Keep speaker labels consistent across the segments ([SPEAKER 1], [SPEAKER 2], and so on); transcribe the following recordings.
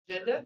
[SPEAKER 1] agenda.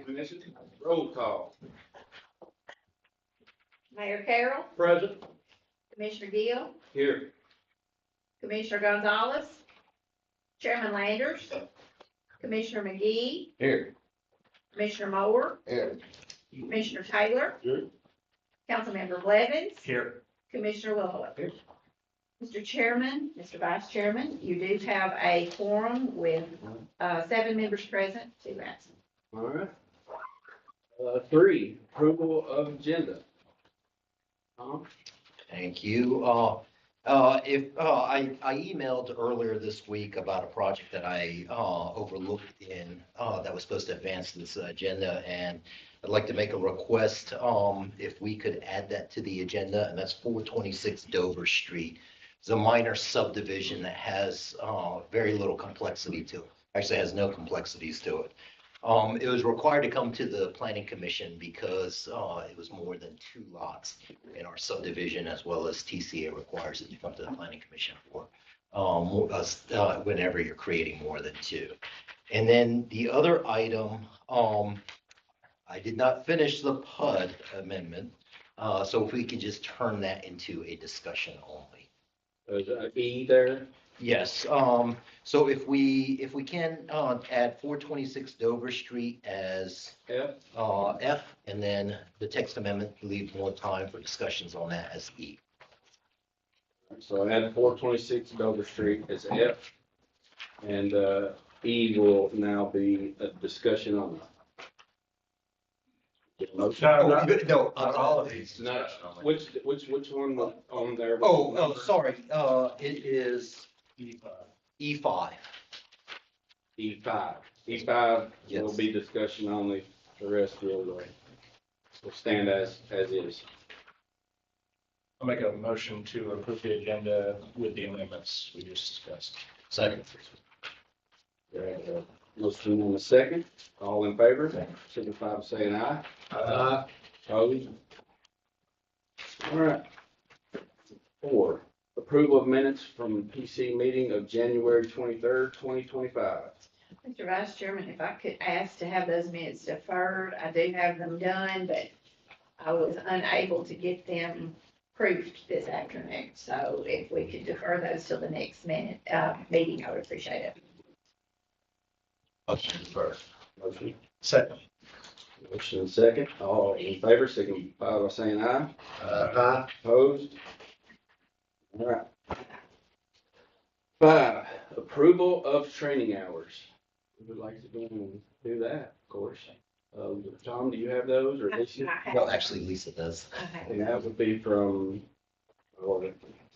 [SPEAKER 2] Commission, roll call.
[SPEAKER 3] Mayor Carroll,
[SPEAKER 2] Present.
[SPEAKER 3] Commissioner Gill,
[SPEAKER 2] Here.
[SPEAKER 3] Commissioner Gonzalez, Chairman Landers, Commissioner McGee,
[SPEAKER 2] Here.
[SPEAKER 3] Commissioner Moore,
[SPEAKER 2] Here.
[SPEAKER 3] Commissioner Taylor,
[SPEAKER 2] Here.
[SPEAKER 3] Councilmember Blevins,
[SPEAKER 2] Here.
[SPEAKER 3] Commissioner Wilhoit.
[SPEAKER 2] Here.
[SPEAKER 3] Mr. Chairman, Mr. Vice Chairman, you do have a quorum with 7 members present, 2 absent.
[SPEAKER 2] All right. 3, approval of agenda.
[SPEAKER 4] Thank you. I emailed earlier this week about a project that I overlooked that was supposed to advance this agenda, and I'd like to make a request if we could add that to the agenda, and that's 426 Dover Street. It's a minor subdivision that has very little complexity to it. Actually, has no complexities to it. It was required to come to the planning commission because it was more than 2 lots in our subdivision, as well as TCA requires it to come to the planning commission for whenever you're creating more than 2. And then the other item, I did not finish the PUD amendment, so if we could just turn that into a discussion only.
[SPEAKER 2] There's an E there.
[SPEAKER 4] Yes, so if we can add 426 Dover Street as
[SPEAKER 2] F.
[SPEAKER 4] F, and then the text amendment, leave more time for discussions on that as E.
[SPEAKER 2] So I had 426 Dover Street as F. And E will now be a discussion on that. Motion.
[SPEAKER 4] No,
[SPEAKER 5] all of these.
[SPEAKER 2] Not, which one was on there?
[SPEAKER 4] sorry, it is E5.
[SPEAKER 2] E5. E5
[SPEAKER 4] Yes.
[SPEAKER 2] will be discussion only. The rest will stand as is.
[SPEAKER 5] I'll make a motion to approve the agenda with the amendments we just discussed.
[SPEAKER 4] Second.
[SPEAKER 2] Motion on the second. All in favor, signify by saying aye. Opposed? All right. 4, approval of minutes from PC meeting of January 23rd, 2025.
[SPEAKER 3] Mr. Vice Chairman, if I could ask to have those minutes deferred, I do have them done, but I was unable to get them proofed this afternoon. So if we could defer those till the next meeting, I would appreciate it.
[SPEAKER 4] Motion first.
[SPEAKER 2] Motion.
[SPEAKER 5] Second.
[SPEAKER 2] Motion and second. All in favor, signify by saying aye.
[SPEAKER 4] Aye.
[SPEAKER 2] Opposed? All right. 5, approval of training hours. We would like to do that, of course. Tom, do you have those or Lisa?
[SPEAKER 4] No, actually, Lisa does.
[SPEAKER 2] And that would be from,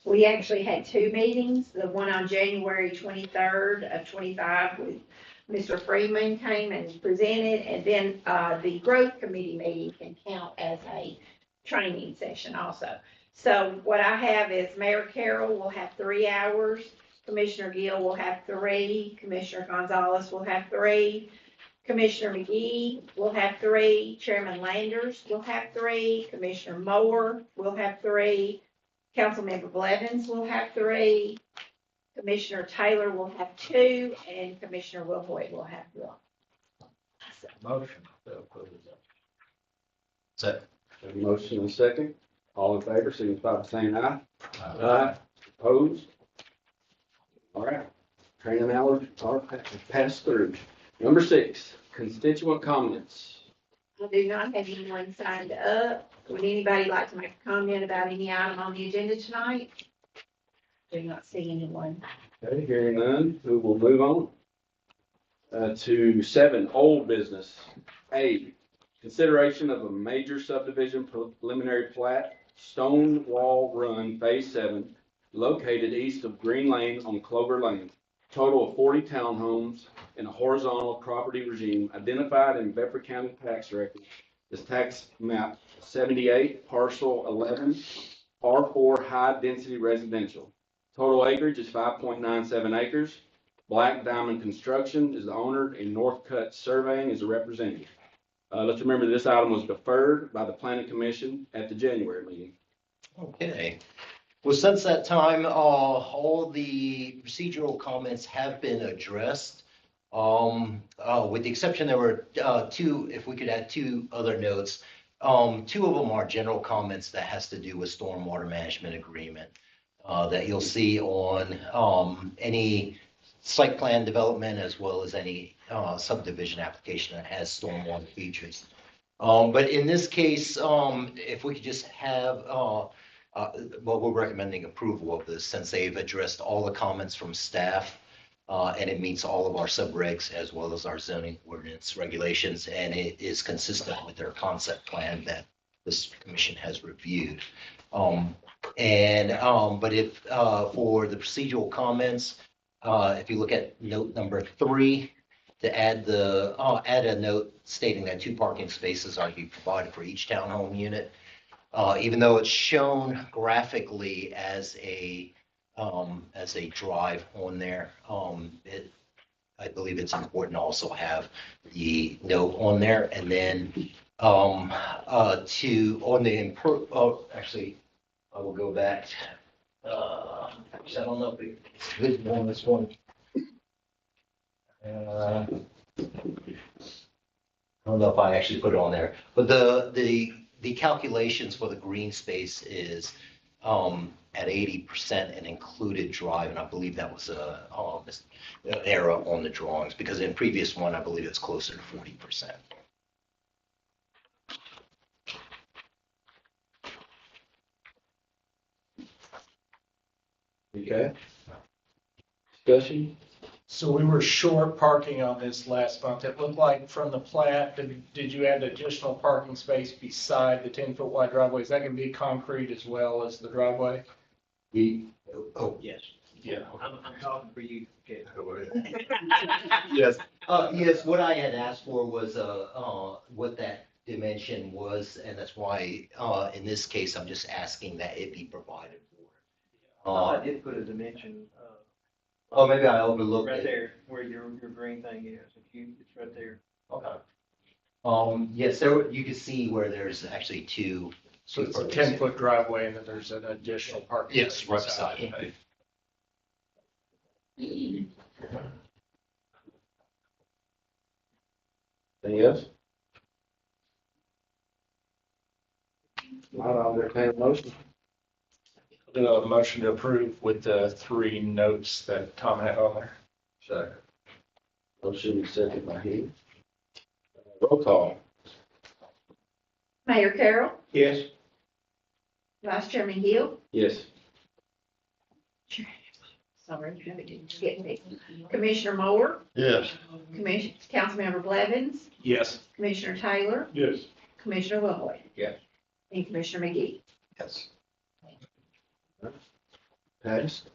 [SPEAKER 3] We actually had 2 meetings, the one on January 23rd of 25 with Mr. Freeman came and presented, and then the growth committee meeting can count as a training session also. So what I have is Mayor Carroll will have 3 hours, Commissioner Gill will have 3, Commissioner Gonzalez will have 3, Commissioner McGee will have 3, Chairman Landers will have 3, Commissioner Moore will have 3, Councilmember Blevins will have 3, Commissioner Taylor will have 2, and Commissioner Wilhoit will have 1.
[SPEAKER 5] Motion to approve it.
[SPEAKER 4] So,
[SPEAKER 2] Have a motion and a second. All in favor, signify by saying aye. Aye. Opposed? All right. Training hours are passed through. Number 6, constituent comments.
[SPEAKER 3] I do not have anyone signed up. Would anybody like to make a comment about any item on the agenda tonight? Do not see anyone.
[SPEAKER 2] Okay, hearing none, we will move on to 7, old business. A, consideration of a major subdivision preliminary plat, Stone Wall Run, Phase 7, located east of Green Lane on Clover Lane. Total of 40 townhomes in a horizontal property regime identified in Bedford County tax record as tax map 78, parcel 11, R4 high density residential. Total acreage is 5.97 acres. Black Diamond Construction is the owner and North Cut Surveying is a representative. Let's remember this item was deferred by the Planning Commission at the January meeting.
[SPEAKER 4] okay. Well, since that time, all the procedural comments have been addressed. With the exception, there were 2, if we could add 2 other notes. 2 of them are general comments that has to do with stormwater management agreement that you'll see on any site plan development as well as any subdivision application that has stormwater features. But in this case, if we could just have, well, we're recommending approval of this since they've addressed all the comments from staff, and it meets all of our subregs as well as our zoning ordinance regulations, and it is consistent with their concept plan that this commission has reviewed. But if for the procedural comments, if you look at note number 3, to add add a note stating that 2 parking spaces are to be provided for each townhome unit. Even though it's shown graphically as a drive on there, I believe it's important to also have the note on there. And then actually, I will go back. Actually, I don't know if it's visible on this one. I don't know if I actually put it on there, but the calculations for the green space is at 80% an included drive, and I believe that was an error on the drawings because in previous one I believe it's closer to 40%.
[SPEAKER 2] Okay. Discussion?
[SPEAKER 5] So we were short parking on this last month. It looked like from the plat, did you add additional parking space beside the 10-foot wide driveway? Is that going to be concrete as well as the driveway?
[SPEAKER 4] Yes.
[SPEAKER 5] Yeah.
[SPEAKER 1] I'm talking for you. Okay.
[SPEAKER 4] Yes. Yes, what I had asked for was what that dimension was, and that's why in this case I'm just asking that it be provided for.
[SPEAKER 1] I did put a dimension,
[SPEAKER 4] Oh, maybe I overlooked
[SPEAKER 1] right
[SPEAKER 4] it.
[SPEAKER 1] there where your green thing is. It's right there.
[SPEAKER 4] Okay. Yes, there you can see where there's actually 2.
[SPEAKER 5] So it's a 10-foot driveway and then there's an additional parking.
[SPEAKER 4] Yes,
[SPEAKER 5] space
[SPEAKER 4] right beside it.
[SPEAKER 5] Okay.
[SPEAKER 2] Anything else? Not, I'll entertain a motion.
[SPEAKER 5] Do a motion to approve with the 3 notes that Tom had on there.
[SPEAKER 2] Second. Motion is second by him. Roll call.
[SPEAKER 3] Mayor Carroll,
[SPEAKER 2] Yes.
[SPEAKER 3] Vice Chairman Hill,
[SPEAKER 2] Yes.
[SPEAKER 3] sorry, get me. Commissioner Moore,
[SPEAKER 2] Yes.
[SPEAKER 3] Councilmember Blevins,
[SPEAKER 5] Yes.
[SPEAKER 3] Commissioner Taylor,
[SPEAKER 5] Yes.
[SPEAKER 3] Commissioner Lloyd.
[SPEAKER 2] Yes.
[SPEAKER 3] And Commissioner McGee.
[SPEAKER 4] Yes.
[SPEAKER 2] Passed.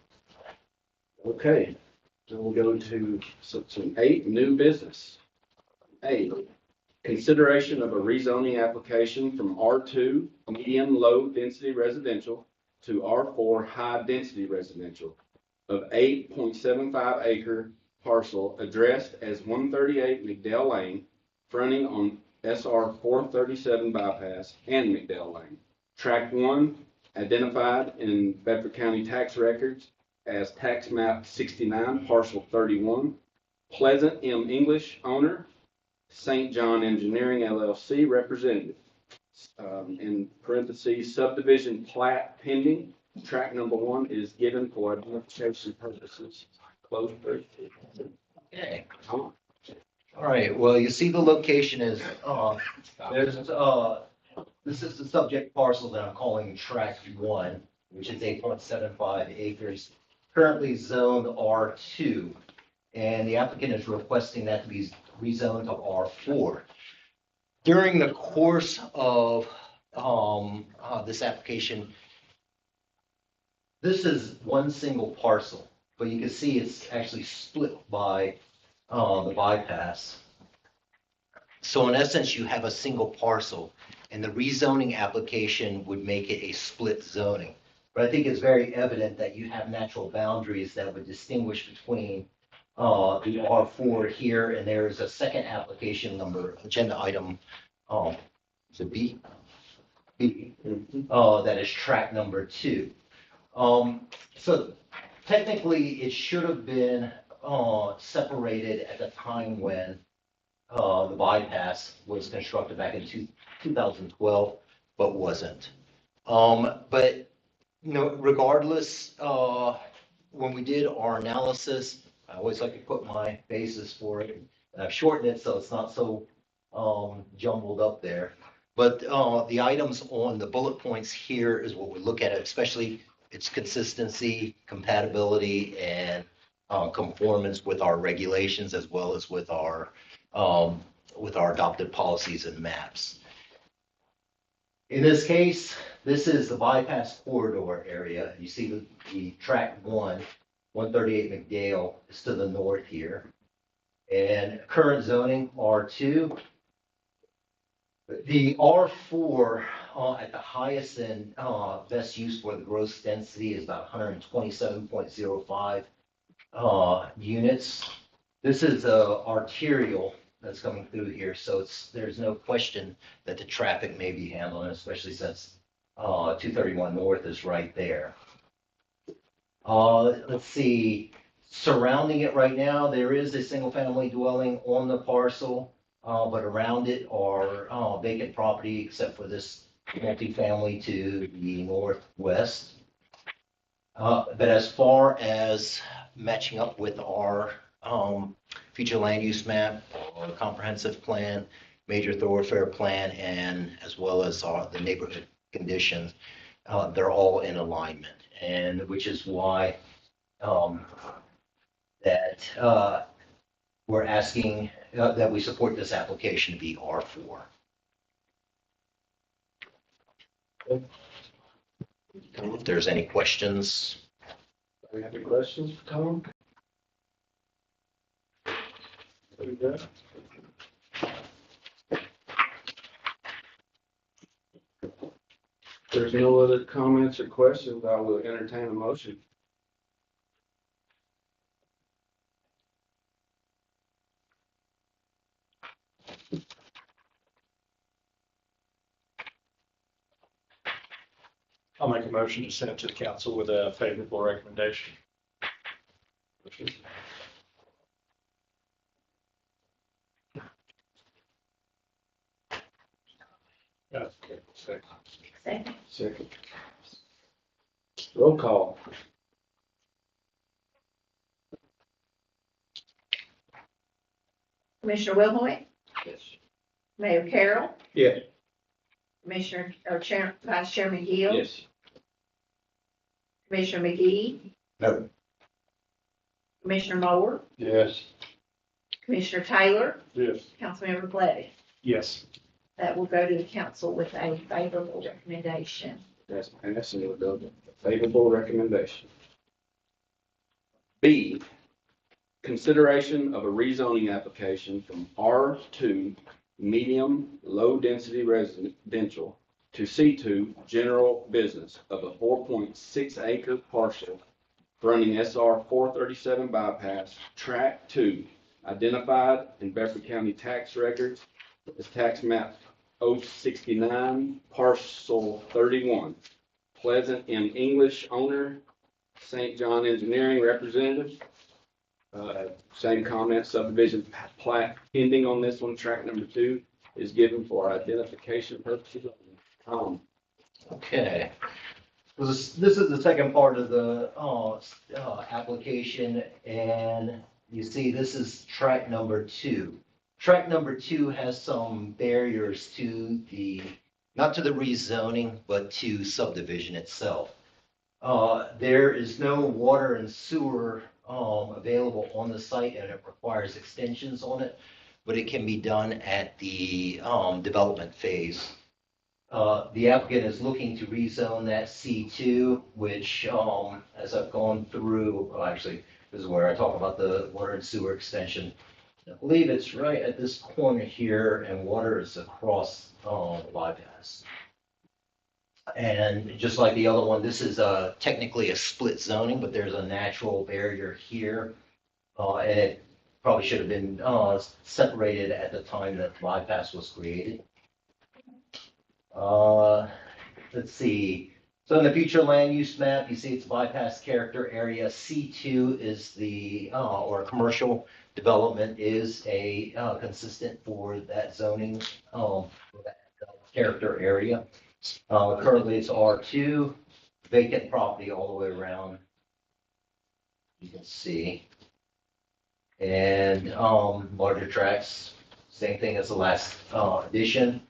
[SPEAKER 2] Okay, so we'll go to section 8, new business. A, consideration of a rezoning application from R2, medium low density residential to R4, high density residential of 8.75 acre parcel addressed as 138 McDale Lane, fronting on SR 437 bypass and McDale Lane. Tract 1, identified in Bedford County tax records as tax map 69, parcel 31. Pleasant M. English, owner. St. John Engineering LLC representative. In parentheses, subdivision plat pending. Track number 1 is given for identification purposes. Close brief.
[SPEAKER 4] Okay. All right, well, you see the location is, this is the subject parcel that I'm calling tract 1, which is 8.75 acres, currently zoned R2. And the applicant is requesting that to be rezoned to R4. During the course of this application, this is one single parcel, but you can see it's actually split by the bypass. So in essence, you have a single parcel, and the rezoning application would make it a split zoning. But I think it's very evident that you have natural boundaries that would distinguish between the R4 here, and there's a second application number, agenda item, is it B? B, that is track number 2. So technically, it should have been separated at the time when the bypass was constructed back in 2012, but wasn't. But regardless, when we did our analysis, I always like to put my basis for it. And I've shortened it so it's not so jumbled up there. But the items on the bullet points here is what we look at, especially its consistency, compatibility, and conformance with our regulations as well as with our adopted policies and maps. In this case, this is the bypass corridor area. You see the track 138 McDale is to the north here. And current zoning R2. The R4 at the highest and best use for the gross density is about 127.05 units. This is arterial that's coming through here, so there's no question that the traffic may be handled, especially since 231 North is right there. Let's see, surrounding it right now, there is a single-family dwelling on the parcel, but around it are vacant property except for this multifamily to the northwest. But as far as matching up with our future land use map, or comprehensive plan, major thoroughfare plan, and as well as the neighborhood conditions, they're all in alignment, and which is why that we're asking that we support this application to be R4. If there's any questions.
[SPEAKER 2] Do we have any questions for Tom? Very good. If there's no other comments or questions, I will entertain a motion.
[SPEAKER 6] I'll make a motion to send it to the council with a favorable recommendation. Okay, second.
[SPEAKER 2] Second. Roll call.
[SPEAKER 3] Commissioner Wilhoit,
[SPEAKER 2] Yes.
[SPEAKER 3] Mayor Carroll,
[SPEAKER 2] Yes.
[SPEAKER 3] Commissioner, or Vice Chairman Gill,
[SPEAKER 2] Yes.
[SPEAKER 3] Commissioner McGee,
[SPEAKER 4] No.
[SPEAKER 3] Commissioner Moore,
[SPEAKER 2] Yes.
[SPEAKER 3] Commissioner Taylor,
[SPEAKER 6] Yes.
[SPEAKER 3] Councilmember Gladys.
[SPEAKER 6] Yes.
[SPEAKER 3] That will go to the council with a favorable recommendation.
[SPEAKER 2] That's passed and it'll go to favorable recommendation. B, consideration of a rezoning application from R2 medium low density residential to C2 general business of a 4.6 acre parcel running SR 437 bypass track 2 identified in Bedford County tax records as tax map 069 parcel 31. Pleasant M. English owner, St. John Engineering representative. Same comment, subdivision plat pending on this one. Track number 2 is given for identification purposes.
[SPEAKER 4] Okay. This is the second part of the application, and you see this is track number 2. Track number 2 has some barriers to not to the rezoning, but to subdivision itself. There is no water and sewer available on the site, and it requires extensions on it, but it can be done at the development phase. The applicant is looking to rezone that C2, which, as I've gone through, well, actually, this is where I talk about the water and sewer extension. I believe it's right at this corner here, and water is across the bypass. And just like the other one, this is technically a split zoning, but there's a natural barrier here. And it probably should have been separated at the time that the bypass was created. Let's see. So in the future land use map, you see it's bypass character area. C2 is the, or commercial development is a consistent for that zoning, for that character area. Currently it's R2, vacant property all the way around. You can see. And larger tracts, same thing as the last edition.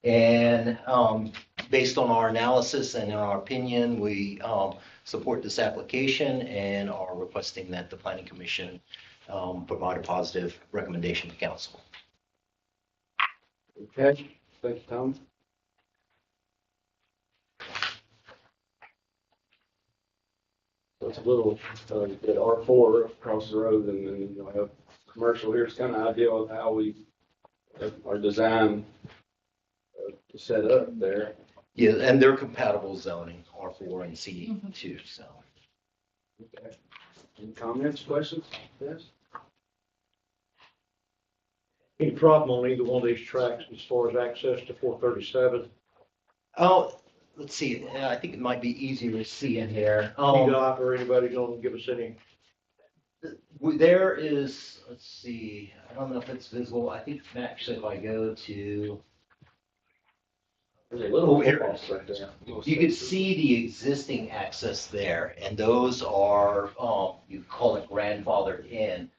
[SPEAKER 4] And based on our analysis and in our opinion, we support this application and are requesting that the Planning Commission provide a positive recommendation to council.
[SPEAKER 2] Okay, thank you, Tom. So it's a little, at R4 across the road, and then you'll have commercial here. It's kind of ideal of how we are designed to set up there.
[SPEAKER 4] Yeah, and they're compatible zoning, R4 and C2, so.
[SPEAKER 2] Okay. Any comments, questions? Yes?
[SPEAKER 6] Any problem on either one of these tracks as far as access to 437?
[SPEAKER 4] Oh, let's see, I think it might be easier to see in here.
[SPEAKER 6] EDOT or anybody gonna give us any?
[SPEAKER 4] There is, let's see, I don't know if it's visible. I think actually if I go to,
[SPEAKER 2] There's a little
[SPEAKER 4] here.
[SPEAKER 2] right there.
[SPEAKER 4] you can see the existing access there, and those are, you call it grandfathered in.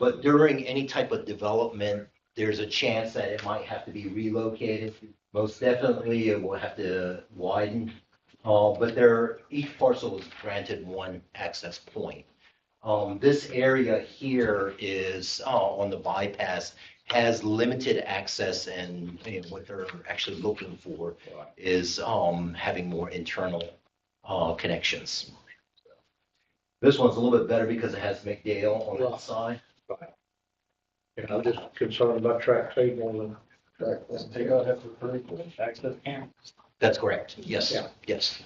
[SPEAKER 4] But during any type of development, there's a chance that it might have to be relocated. Most definitely, it will have to widen. But each parcel is granted one access point. This area here is on the bypass, has limited access, and what they're actually looking for is having more internal connections. This one's a little bit better because it has McDale on that side.
[SPEAKER 6] Yeah, I'm just concerned about track 8 more than track 1.
[SPEAKER 1] They gotta have to approve access camp.
[SPEAKER 4] That's correct. Yes,
[SPEAKER 6] Yeah.
[SPEAKER 4] yes.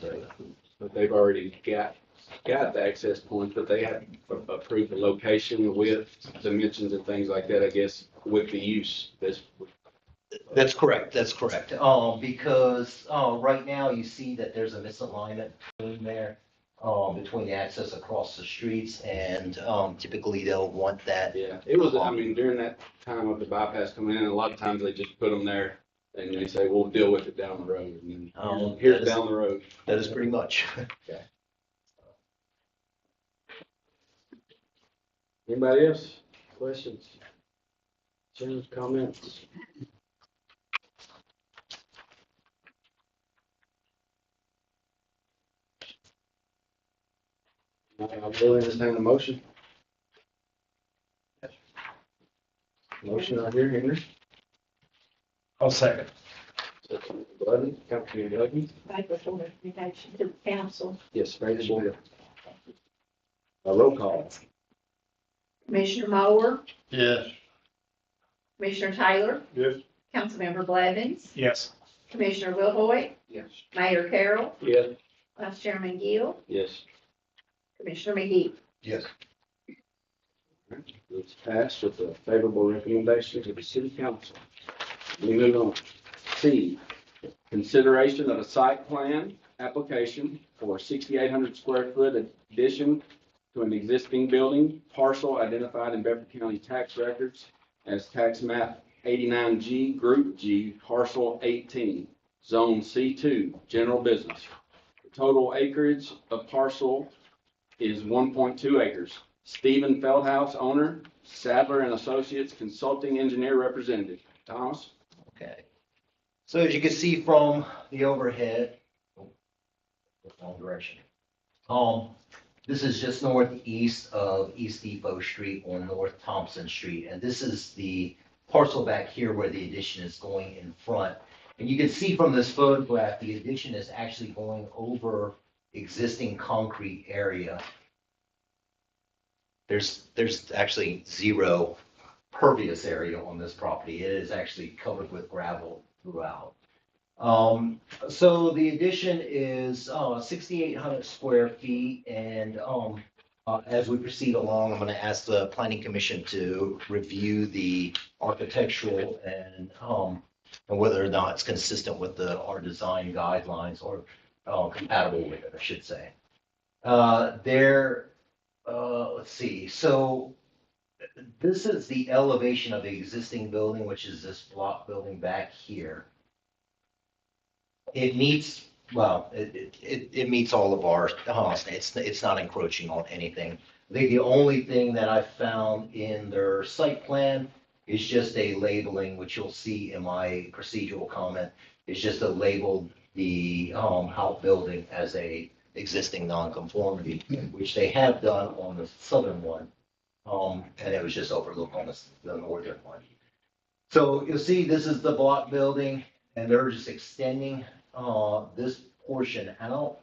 [SPEAKER 2] But they've already got the access points, but they have approved the location, width, dimensions, and things like that, I guess, with the use.
[SPEAKER 4] That's correct. That's correct. Because right now you see that there's a misalignment between there, between the access across the streets, and typically they'll want that.
[SPEAKER 2] Yeah, it was, I mean, during that time of the bypass coming in, a lot of times they just put them there and they say, we'll deal with it down the road. And then here's down the road.
[SPEAKER 4] That is pretty much.
[SPEAKER 2] Okay. Anybody else? Questions? Concerns, comments? I'll go entertain a motion. Motion right here, Henry.
[SPEAKER 6] I'll second.
[SPEAKER 2] Budden, Councilman Huggy.
[SPEAKER 3] Favorable recommendation to the council.
[SPEAKER 2] Yes, favorable. A roll call.
[SPEAKER 3] Commissioner Mower,
[SPEAKER 6] Yes.
[SPEAKER 3] Commissioner Taylor,
[SPEAKER 6] Yes.
[SPEAKER 3] Councilmember Blevins,
[SPEAKER 5] Yes.
[SPEAKER 3] Commissioner Littlehoy,
[SPEAKER 2] Yes.
[SPEAKER 3] Mayor Carroll,
[SPEAKER 2] Yes.
[SPEAKER 3] Vice Chairman Gill,
[SPEAKER 2] Yes.
[SPEAKER 3] Commissioner McGee.
[SPEAKER 4] Yes.
[SPEAKER 2] It's passed with a favorable recommendation to the city council. We move on. C, consideration of a site plan application for 6,800 square foot addition to an existing building parcel identified in Bedford County tax records as tax map 89G, Group G, parcel 18, zone C2, general business. The total acreage of parcel is 1.2 acres. Stephen Feldhouse, owner, Sadler and Associates, consulting engineer representative. Thomas?
[SPEAKER 4] Okay. So as you can see from the overhead, wrong direction. This is just northeast of East Depot Street on North Thompson Street, and this is the parcel back here where the addition is going in front. And you can see from this photograph, the addition is actually going over existing concrete area. There's actually zero pervious area on this property. It is actually covered with gravel throughout. So the addition is 6,800 square feet, and as we proceed along, I'm going to ask the Planning Commission to review the architectural and whether or not it's consistent with our design guidelines or compatible with it, I should say. Let's see. So this is the elevation of the existing building, which is this block building back here. It meets, well, it meets all of our, it's not encroaching on anything. I think the only thing that I found in their site plan is just a labeling, which you'll see in my procedural comment, is just to label the outbuilding as a existing nonconformity, which they have done on the southern one. And it was just overlooked on the northern one. So you'll see this is the block building, and they're just extending this portion out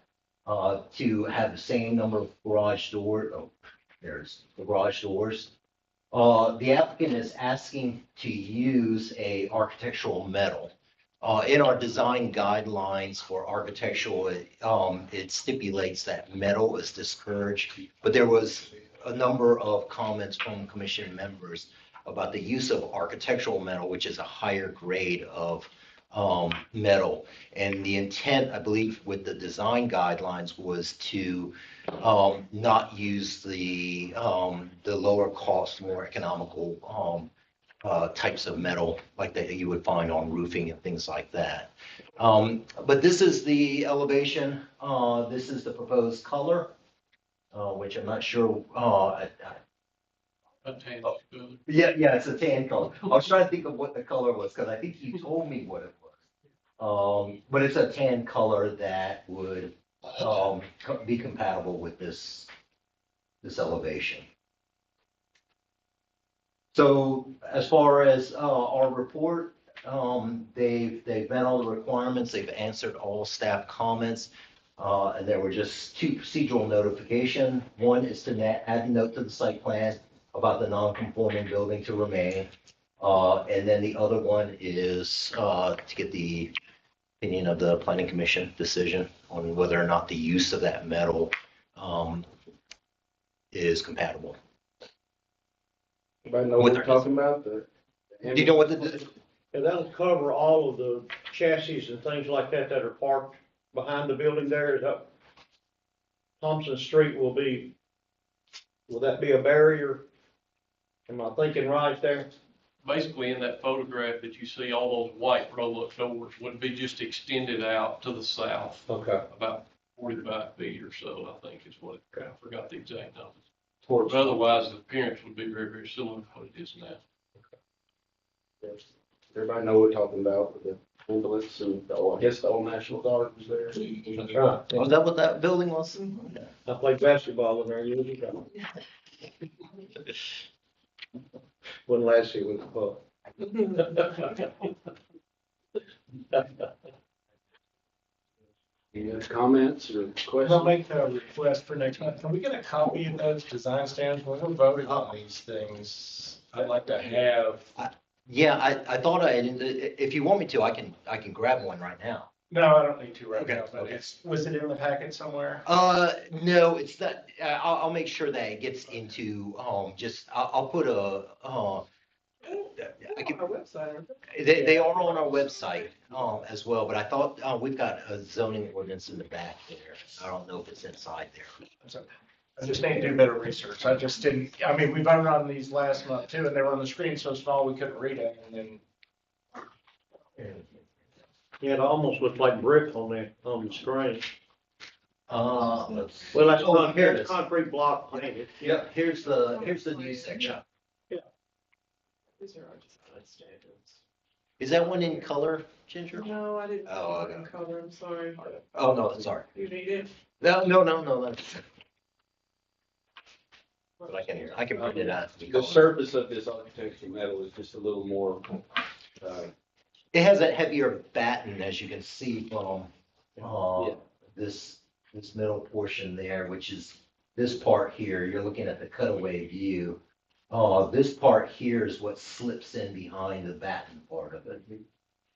[SPEAKER 4] to have the same number of garage doors. Oh, there's the garage doors. The applicant is asking to use a architectural metal. In our design guidelines for architectural, it stipulates that metal is discouraged, but there was a number of comments from commission members about the use of architectural metal, which is a higher grade of metal. And the intent, I believe, with the design guidelines was to not use the lower cost, more economical types of metal like that you would find on roofing and things like that. But this is the elevation. This is the proposed color, which I'm not sure. Yeah, it's a tan color. I was trying to think of what the color was because I think you told me what it was. But it's a tan color that would be compatible with this elevation. So as far as our report, they've met all the requirements. They've answered all staff comments. And there were just two procedural notifications. One is to add a note to the site plan about the non-conforming building to remain. And then the other one is to get the opinion of the Planning Commission decision on whether or not the use of that metal is compatible.
[SPEAKER 6] Anybody know what we're talking about?
[SPEAKER 4] Do you know what
[SPEAKER 6] Yeah, that'll cover all of the chassis and things like that that are parked behind the building there. Is that Thompson Street will that be a barrier? Am I thinking right there?
[SPEAKER 1] Basically, in that photograph that you see, all those white roll-up doors would be just extended out to the south.
[SPEAKER 6] Okay.
[SPEAKER 1] About 45 feet or so, I think is what, I forgot the exact numbers.
[SPEAKER 6] Towards,
[SPEAKER 1] But otherwise, the appearance would be very, very similar to what it is now.
[SPEAKER 2] Everybody know what we're talking about with the ambulance and I guess the old National Guard was there.
[SPEAKER 6] that's right.
[SPEAKER 4] Was that what that building was?
[SPEAKER 6] I played basketball in there years ago. When last year was fun.
[SPEAKER 2] Any other comments or
[SPEAKER 5] I'll
[SPEAKER 2] questions?
[SPEAKER 5] make a request for next month. Can we get a copy of those design standards? When we're voting on these things, I'd like to have.
[SPEAKER 4] Yeah, I thought if you want me to, I can grab one right now.
[SPEAKER 5] No, I don't need to right
[SPEAKER 4] Okay,
[SPEAKER 5] now, but
[SPEAKER 4] okay.
[SPEAKER 5] was it in the packet somewhere?
[SPEAKER 4] No, it's not. I'll make sure that it gets into, I'll put I can,
[SPEAKER 5] On our website.
[SPEAKER 4] they are on our website, as well, but I thought, we've got a zoning ordinance in the back there. I don't know if it's inside there.
[SPEAKER 5] That's okay. I just need to do better research. I just didn't, I mean, we voted on these last month too, and they were on the screen so small we couldn't read it, and then.
[SPEAKER 6] Yeah, it almost looked like brick on the screen.
[SPEAKER 4] Let's see.
[SPEAKER 6] Well, that's
[SPEAKER 4] Oh, here it is.
[SPEAKER 6] concrete block painted.
[SPEAKER 4] Yeah, here's the new section.
[SPEAKER 7] These are our design standards.
[SPEAKER 4] Is that one in color, Ginger?
[SPEAKER 7] No, I didn't.
[SPEAKER 4] Oh,
[SPEAKER 7] put it in color, I'm sorry.
[SPEAKER 4] Oh, no, sorry.
[SPEAKER 7] You need it?
[SPEAKER 4] No, that's. But I can print it out.
[SPEAKER 2] The surface of this architectural metal is just a little more,
[SPEAKER 4] It has a heavier batten, as you can see from,
[SPEAKER 2] Yeah.
[SPEAKER 4] this middle portion there, which is this part here. You're looking at the cutaway view. This part here is what slips in behind the batten part of it.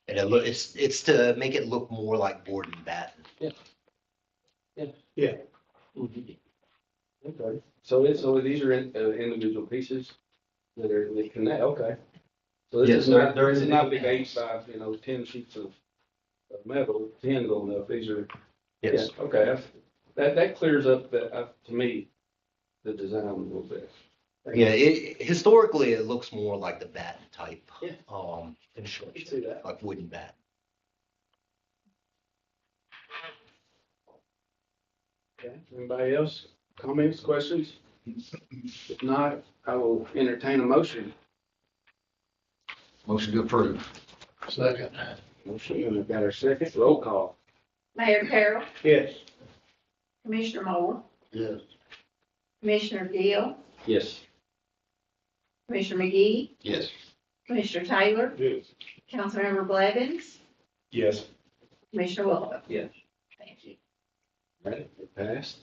[SPEAKER 4] And it's to make it look more like board and batten.
[SPEAKER 6] Yeah.
[SPEAKER 2] okay. So these are individual pieces that connect, okay. So
[SPEAKER 4] Yes,
[SPEAKER 2] this is
[SPEAKER 4] an
[SPEAKER 2] not big
[SPEAKER 4] house.
[SPEAKER 2] 8 by, 10 sheets of metal, 10 going up, these are,
[SPEAKER 4] Yes.
[SPEAKER 2] yeah, okay. That clears up, to me, the design a little bit.
[SPEAKER 4] Yeah, historically, it looks more like the batten type,
[SPEAKER 2] Yeah.
[SPEAKER 4] construction,
[SPEAKER 2] See that.
[SPEAKER 4] like wooden batten.
[SPEAKER 2] Okay, anybody else, comments, questions? If not, I will entertain a motion.
[SPEAKER 4] Motion to approve.
[SPEAKER 5] Second.
[SPEAKER 2] Motion, and we've got our second, roll call.
[SPEAKER 3] Mayor Carroll,
[SPEAKER 6] Yes.
[SPEAKER 3] Commissioner Moore,
[SPEAKER 6] Yes.
[SPEAKER 3] Commissioner Gill,
[SPEAKER 2] Yes.
[SPEAKER 3] Commissioner McGee,
[SPEAKER 4] Yes.
[SPEAKER 3] Commissioner Taylor,
[SPEAKER 6] Yes.
[SPEAKER 3] Councilmember Blevins,
[SPEAKER 5] Yes.
[SPEAKER 3] Commissioner Wilson.
[SPEAKER 2] Yes.
[SPEAKER 3] Thank you.
[SPEAKER 2] Right, it passed.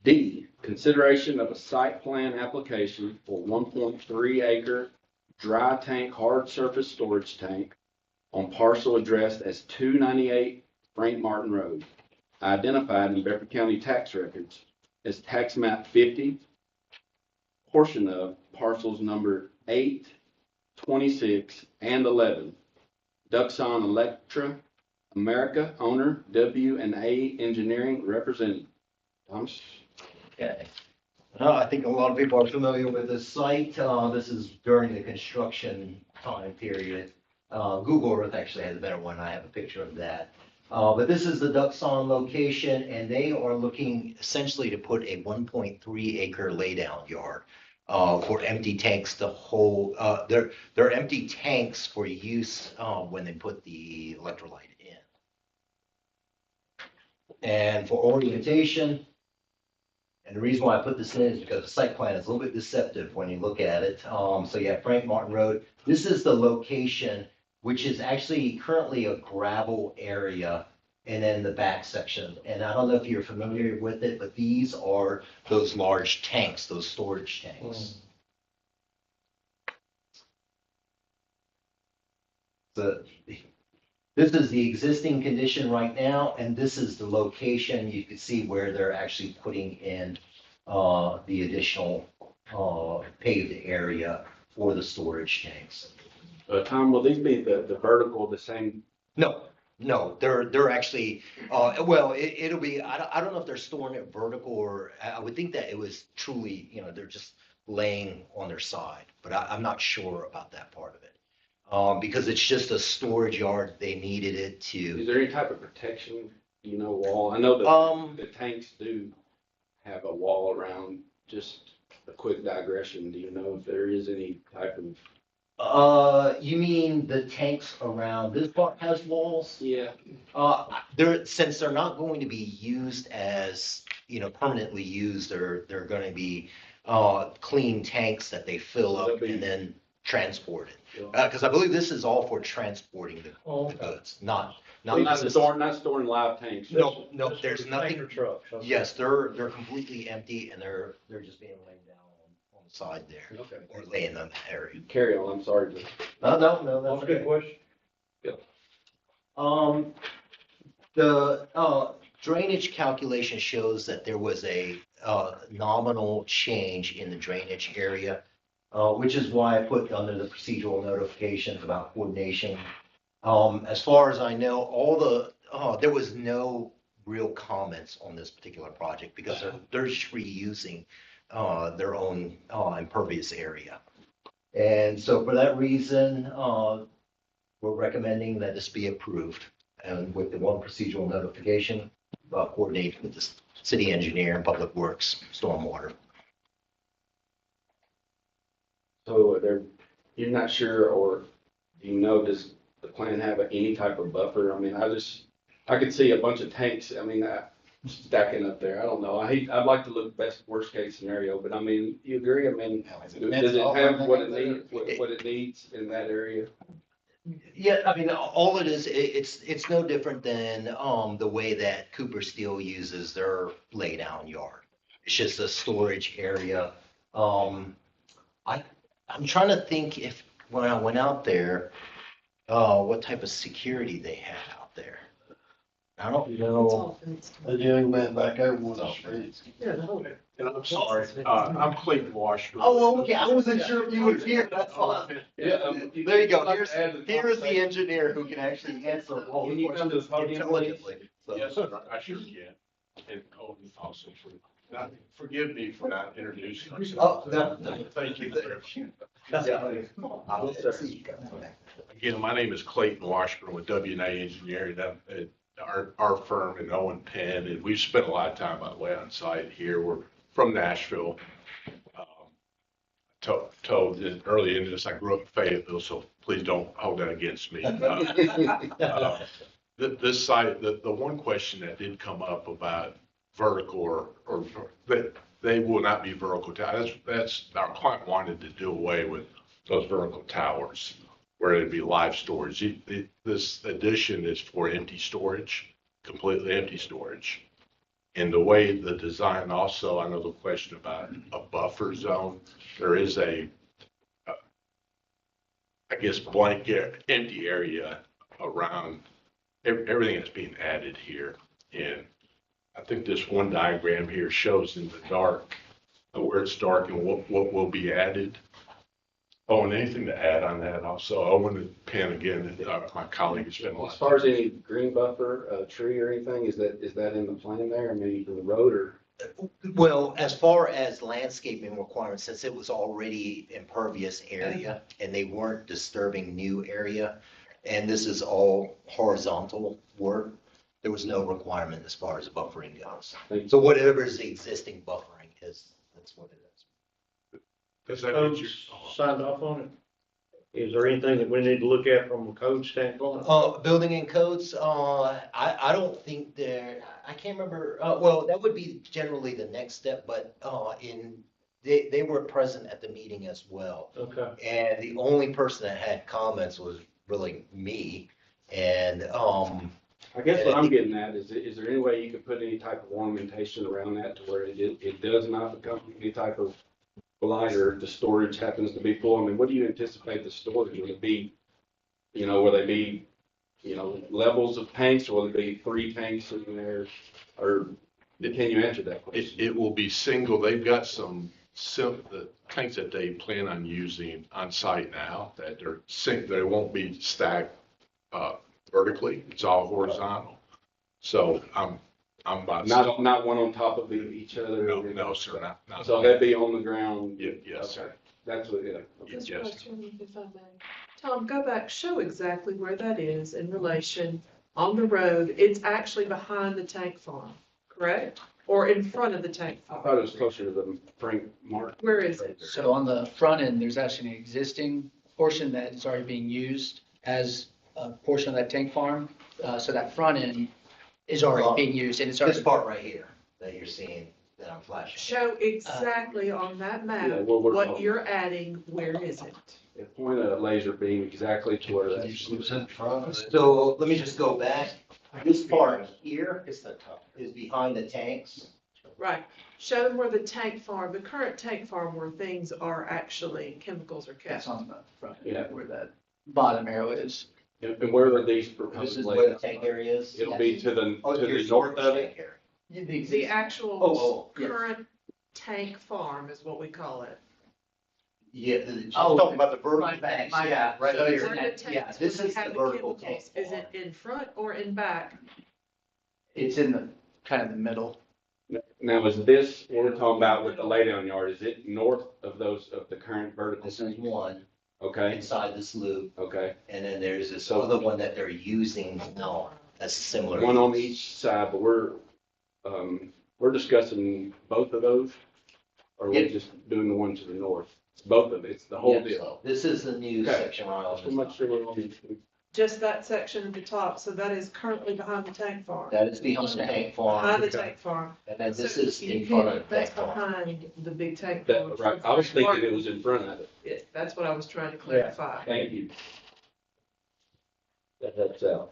[SPEAKER 2] D, consideration of a site plan application for 1.3 acre dry tank hard surface storage tank on parcel addressed as 298 Frank Martin Road, identified in Bedford County tax records as tax map 50, portion of parcels number 8, 26, and 11. Duxon Electra America, owner, W&A Engineering, representing. Thomas?
[SPEAKER 4] Okay. I think a lot of people are familiar with this site. This is during the construction time period. Google Earth actually has a better one. I have a picture of that. But this is the Duxon location, and they are looking essentially to put a 1.3 acre laydown yard for empty tanks to hold. They're empty tanks for use when they put the electrolyte in. And for orientation, and the reason why I put this in is because the site plan is a little bit deceptive when you look at it. So you have Frank Martin Road. This is the location, which is actually currently a gravel area, and then the back section. And I don't know if you're familiar with it, but these are those large tanks, those storage tanks. So this is the existing condition right now, and this is the location. You can see where they're actually putting in the additional paved area for the storage tanks.
[SPEAKER 2] Tom, will these be the vertical, the same?
[SPEAKER 4] No, they're actually, well, it'll be, I don't know if they're storing it vertical, or I would think that it was truly, they're just laying on their side, but I'm not sure about that part of it. Because it's just a storage yard, they needed it
[SPEAKER 2] Is
[SPEAKER 4] to,
[SPEAKER 2] there any type of protection, wall? I know the tanks do have a wall around. Just a quick digression. Do you know if there is any type of?
[SPEAKER 4] you mean the tanks around this part has walls?
[SPEAKER 2] Yeah.
[SPEAKER 4] Since they're not going to be used as, permanently used, they're gonna be, clean tanks that they fill up and then transport it. Because I believe this is all for transporting the goods, not
[SPEAKER 2] storing live tanks.
[SPEAKER 4] No, there's
[SPEAKER 6] Tanker
[SPEAKER 4] nothing.
[SPEAKER 6] trucks.
[SPEAKER 4] Yes, they're completely empty, and they're just being laid down on the side there,
[SPEAKER 2] Okay.
[SPEAKER 4] or laying them there.
[SPEAKER 2] Carry on. I'm sorry.
[SPEAKER 4] No,
[SPEAKER 6] That's a good question.
[SPEAKER 4] The drainage calculation shows that there was a nominal change in the drainage area, which is why I put under the procedural notifications about coordination. As far as I know, there was no real comments on this particular project because they're just reusing their own impervious area. And so for that reason, we're recommending that this be approved and with the one procedural notification, coordinate with the city engineer and public works, stormwater.
[SPEAKER 2] So you're not sure, or do you know, does the plan have any type of buffer? I mean, I could see a bunch of tanks, I mean, stacking up there. I don't know. I'd like to look worst case scenario, but I mean, you agree? I mean, does it have what it needs in that area?
[SPEAKER 4] Yeah, I mean, all it is, it's no different than the way that Cooper Steel uses their laydown yard. It's just a storage area. I'm trying to think if when I went out there, what type of security they had out there. I don't
[SPEAKER 7] It's
[SPEAKER 4] know.
[SPEAKER 7] all fenced.
[SPEAKER 8] A young man back there one of the streets.
[SPEAKER 7] Yeah, the whole.
[SPEAKER 8] And I'm sorry, I'm Clayton Washburn.
[SPEAKER 4] Oh, okay, I wasn't sure if you were here, that's all.
[SPEAKER 2] Yeah.
[SPEAKER 4] There you go, here's the engineer who can actually answer all
[SPEAKER 2] Can
[SPEAKER 4] the
[SPEAKER 2] you come to the
[SPEAKER 4] questions
[SPEAKER 2] podium, please?
[SPEAKER 4] intelligently. So-
[SPEAKER 8] Yes, sir, I sure can. And also forgive me for not introducing myself.
[SPEAKER 4] Oh, no.
[SPEAKER 8] Thank you.
[SPEAKER 4] Yeah.
[SPEAKER 8] Again, my name is Clayton Washburn with W&A Engineering, our firm in Owen Penn, and we've spent a lot of time, by the way, on site here. We're from Nashville. Told early in this, I grew up in Fayetteville, so please don't hold that against me. This site, the one question that did come up about vertical or that they will not be vertical towers. That's our client wanted to do away with those vertical towers where it'd be live storage. This addition is for empty storage, completely empty storage. And the way the design also, I know the question about a buffer zone, there is I guess, blank empty area around everything that's being added here. And I think this one diagram here shows in the dark where it's dark and what will be added. Oh, and anything to add on that also? Owen and Penn again, my colleague has been a lot.
[SPEAKER 2] As far as any green buffer, tree or anything, is that in the plan there? I mean, for the road or?
[SPEAKER 4] Well, as far as landscaping requirements, since it was already impervious area and they weren't disturbing new area, and this is all horizontal work, there was no requirement as far as buffering goes. So whatever is the existing buffering is, that's what it is.
[SPEAKER 8] Does that mean you're?
[SPEAKER 6] Signed off on it? Is there anything that we need to look at from a code standpoint?
[SPEAKER 4] Building and codes, I don't think I can't remember, well, that would be generally the next step, but, they were present at the meeting as well.
[SPEAKER 6] Okay.
[SPEAKER 4] And the only person that had comments was really me, and,
[SPEAKER 2] I guess what I'm getting at is there any way you could put any type of ornamentation around that to where it does not become any type of blight or the storage happens to be full? I mean, what do you anticipate the storage? Will it be, will they be, levels of tanks, or will it be 3 tanks in there? Or can you answer that question?
[SPEAKER 8] It will be single. They've got the tanks that they plan on using on site now that they won't be stacked vertically. It's all horizontal. So I'm about
[SPEAKER 2] Not one on top of each other?
[SPEAKER 8] no, sir, not.
[SPEAKER 2] So they'd be on the ground?
[SPEAKER 8] Yes.
[SPEAKER 2] Okay. That's what, yeah.
[SPEAKER 7] Just
[SPEAKER 8] Yes.
[SPEAKER 7] question, if I may. Tom, go back, show exactly where that is in relation on the road. It's actually behind the tank farm, correct? Or in front of the tank
[SPEAKER 2] I
[SPEAKER 7] farm?
[SPEAKER 2] thought it was closer to the Frank Mark.
[SPEAKER 7] Where is it?
[SPEAKER 9] So on the front end, there's actually an existing portion that is already being used as a portion of that tank farm. So that front end is already being used, and it's
[SPEAKER 4] this
[SPEAKER 9] already.
[SPEAKER 4] part right here that you're seeing that I'm flashing.
[SPEAKER 7] Show exactly on that
[SPEAKER 2] Yeah,
[SPEAKER 7] map
[SPEAKER 2] what we're
[SPEAKER 7] what
[SPEAKER 2] talking
[SPEAKER 7] you're adding, where is it?
[SPEAKER 2] Point a laser beam exactly to where that's.
[SPEAKER 4] So let me just go back. This part here is behind the tanks.
[SPEAKER 7] Right, show them where the tank farm, the current tank farm where things are actually, chemicals are
[SPEAKER 9] That's
[SPEAKER 7] kept.
[SPEAKER 9] on the front,
[SPEAKER 2] Yeah.
[SPEAKER 9] where that bottom arrow is.
[SPEAKER 2] And where are these
[SPEAKER 4] This
[SPEAKER 2] proposed
[SPEAKER 4] is where the
[SPEAKER 2] laid
[SPEAKER 4] tank area is.
[SPEAKER 2] It'll be to the
[SPEAKER 4] Your
[SPEAKER 2] north of it?
[SPEAKER 4] tank area.
[SPEAKER 7] The actual
[SPEAKER 4] Oh,
[SPEAKER 9] yes.
[SPEAKER 7] current tank farm is what we call it.
[SPEAKER 4] Yeah, she's
[SPEAKER 9] Oh,
[SPEAKER 4] talking about the vertical
[SPEAKER 9] my
[SPEAKER 4] tanks,
[SPEAKER 9] bad.
[SPEAKER 4] yeah, right
[SPEAKER 9] So
[SPEAKER 4] here.
[SPEAKER 7] Where the
[SPEAKER 9] yeah,
[SPEAKER 7] tanks,
[SPEAKER 4] this
[SPEAKER 7] where they
[SPEAKER 4] is the
[SPEAKER 7] have
[SPEAKER 4] vertical
[SPEAKER 7] chemicals,
[SPEAKER 4] tank
[SPEAKER 7] is it
[SPEAKER 4] farm.
[SPEAKER 7] in front or in back?
[SPEAKER 9] It's in the, kind of the middle.
[SPEAKER 2] Now, is this, what we're talking about with the laydown yard, is it north of those, of the current vertical
[SPEAKER 4] This is
[SPEAKER 2] tank?
[SPEAKER 4] one
[SPEAKER 2] Okay,
[SPEAKER 4] inside this loop,
[SPEAKER 2] okay.
[SPEAKER 4] and then there's this other one that they're using now. That's similar.
[SPEAKER 2] One on
[SPEAKER 4] use.
[SPEAKER 2] each side, but we're discussing both of those? Or are we
[SPEAKER 4] Yeah.
[SPEAKER 2] just doing the one to the north? It's both of it, it's the whole
[SPEAKER 4] Yeah,
[SPEAKER 2] deal.
[SPEAKER 4] so this is the new
[SPEAKER 2] Okay.
[SPEAKER 4] section right
[SPEAKER 2] Just to
[SPEAKER 4] on
[SPEAKER 2] make
[SPEAKER 4] this.
[SPEAKER 2] sure we're on.
[SPEAKER 7] Just that section at the top, so that is currently behind the tank farm.
[SPEAKER 4] That is behind the tank farm,
[SPEAKER 7] Behind the tank farm.
[SPEAKER 4] and then this
[SPEAKER 7] So
[SPEAKER 4] is
[SPEAKER 7] you
[SPEAKER 4] in front of the
[SPEAKER 7] That's
[SPEAKER 4] tank farm.
[SPEAKER 7] behind the big tank farm.
[SPEAKER 2] That, right, I was thinking it was in front of it.
[SPEAKER 7] Yeah, that's what I was trying to clarify.
[SPEAKER 2] Thank you. That helps out.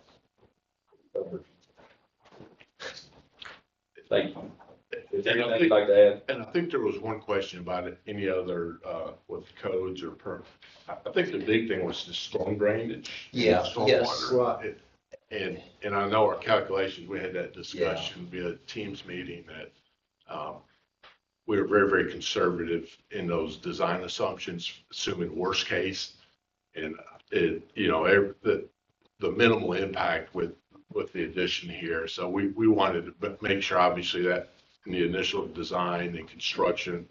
[SPEAKER 2] Thank you. Is there anything you'd like to add?
[SPEAKER 8] And I think there was one question about it, any other, with codes or I think the big thing was the storm drainage.
[SPEAKER 4] Yeah,
[SPEAKER 8] Stormwater.
[SPEAKER 4] yes.
[SPEAKER 6] Right.
[SPEAKER 8] And I know our calculations, we had that discussion via Teams meeting that, we were very, very conservative in those design assumptions, assuming worst case. And the minimal impact with the addition here. So we wanted to make sure, obviously, that in the initial design and construction,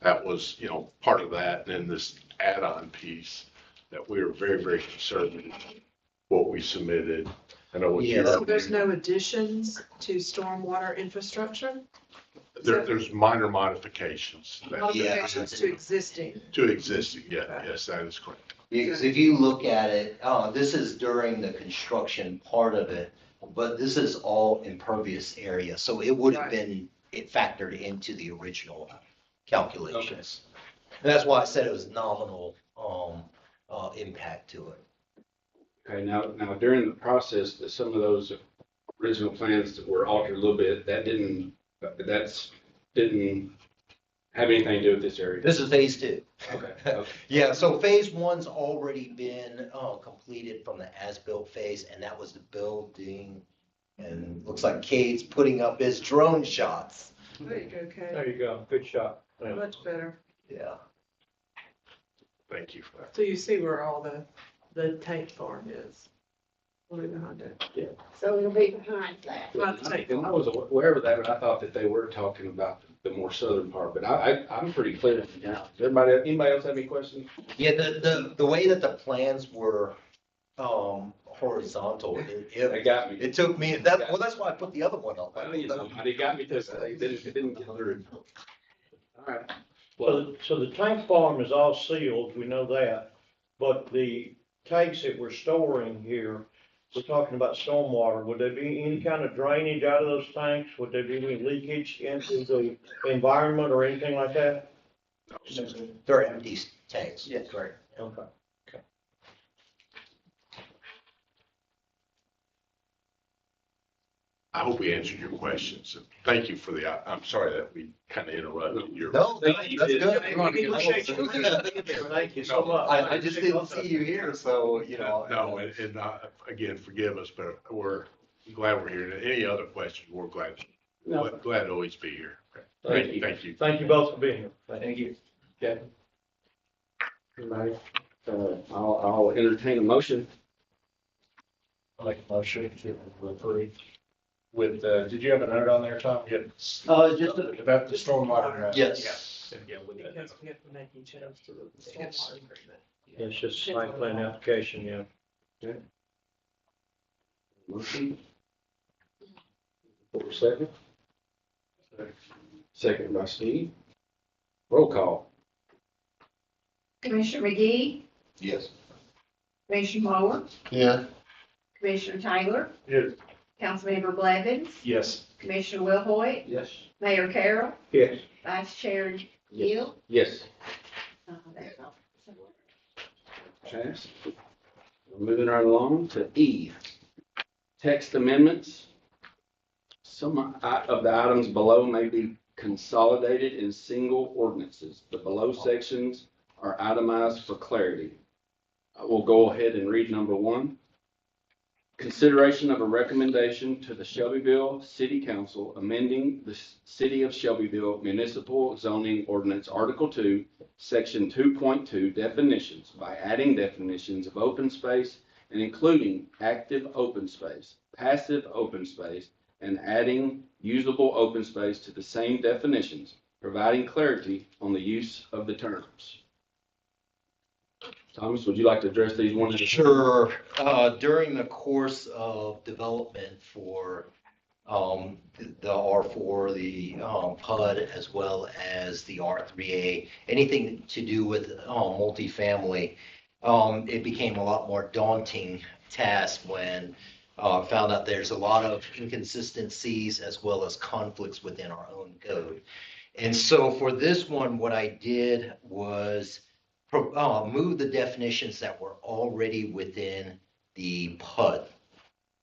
[SPEAKER 8] that was, part of that. And then this add-on piece, that we were very, very conservative what we submitted. I know what
[SPEAKER 4] Yeah.
[SPEAKER 7] So there's no additions to stormwater infrastructure?
[SPEAKER 8] there's minor modifications
[SPEAKER 7] Modifications to existing?
[SPEAKER 8] to existing. Yeah, yes, that is correct.
[SPEAKER 4] Because if you look at it, this is during the construction part of it, but this is all impervious area, so it would have
[SPEAKER 7] Right.
[SPEAKER 4] been factored into the original calculations. And that's why I said it was nominal, impact to it.
[SPEAKER 2] Okay, now during the process, that some of those original plans that were altered a little bit, that didn't have anything to do with this area.
[SPEAKER 4] This is phase two.
[SPEAKER 2] Okay.
[SPEAKER 4] Yeah, so phase one's already been, completed from the as-built phase, and that was the building. And looks like Cade's putting up his drone shots.
[SPEAKER 7] There you go, Kay.
[SPEAKER 6] There you go, good shot. Yeah.
[SPEAKER 7] Much better.
[SPEAKER 4] Yeah.
[SPEAKER 8] Thank you for that.
[SPEAKER 7] So you see where all the tank farm is. Right behind it.
[SPEAKER 3] So it'll be behind that.
[SPEAKER 7] Behind the tank
[SPEAKER 2] And I
[SPEAKER 7] farm.
[SPEAKER 2] was aware of that, but I thought that they were talking about the more southern part, but I'm pretty clear now. Anybody else have any questions?
[SPEAKER 4] Yeah, the way that the plans were, horizontal,
[SPEAKER 2] They got me.
[SPEAKER 4] it took me, that's why I put the other one up.
[SPEAKER 2] Somebody got me this, it didn't get through. All right. Well,
[SPEAKER 6] So the tank farm is all sealed, we know that, but the tanks that we're storing here, we're talking about stormwater, would there be any kind of drainage out of those tanks? Would there be any leakage into the environment or anything like that?
[SPEAKER 4] They're empty tanks.
[SPEAKER 9] Yes.
[SPEAKER 4] Right.
[SPEAKER 6] Okay.
[SPEAKER 8] I hope we answered your questions. And thank you for I'm sorry that we kind of interrupted your.
[SPEAKER 4] No, that's good.
[SPEAKER 6] Thank you so much.
[SPEAKER 4] I just didn't see you here, so,
[SPEAKER 8] No, and again, forgive us, but we're glad we're here. And any other questions, we're glad to always be here.
[SPEAKER 2] Thank you.
[SPEAKER 8] Thank you.
[SPEAKER 6] Thank you both for being here.
[SPEAKER 2] Thank you. Okay. Everybody, I'll entertain a motion.
[SPEAKER 5] I'll make a motion to approve. With, did you have a note on there, Tom?
[SPEAKER 9] Just
[SPEAKER 5] About the stormwater.
[SPEAKER 4] Yes.
[SPEAKER 5] Yeah, with that.
[SPEAKER 7] Because we have to make each change to the stormwater agreement.
[SPEAKER 6] It's just site plan application, yeah.
[SPEAKER 2] Motion. For a second. Second by Steve. Roll call.
[SPEAKER 3] Commissioner McGee,
[SPEAKER 4] Yes.
[SPEAKER 3] Commissioner Moore,
[SPEAKER 8] Yeah.
[SPEAKER 3] Commissioner Taylor,
[SPEAKER 5] Yes.
[SPEAKER 3] Councilmember Blevins,
[SPEAKER 5] Yes.
[SPEAKER 3] Commissioner Wilhoit,
[SPEAKER 2] Yes.
[SPEAKER 3] Mayor Carroll,
[SPEAKER 6] Yes.
[SPEAKER 3] Vice Chair Gill.
[SPEAKER 2] Yes.
[SPEAKER 3] That's all.
[SPEAKER 2] Passed. We're moving right along to E. Text amendments. Some of the items below may be consolidated in single ordinances. The below sections are itemized for clarity. I will go ahead and read number 1. Consideration of a recommendation to the Shelbyville City Council amending the City of Shelbyville Municipal Zoning Ordinance Article 2, Section 2.2 definitions by adding definitions of open space and including active open space, passive open space, and adding usable open space to the same definitions, providing clarity on the use of the terms. Thomas, would you like to address these one at a time?
[SPEAKER 4] Sure. During the course of development for the R4, the PUD, as well as the R3A, anything to do with multifamily, it became a lot more daunting task when found out there's a lot of inconsistencies as well as conflicts within our own code. And so for this one, what I did was move the definitions that were already within the PUD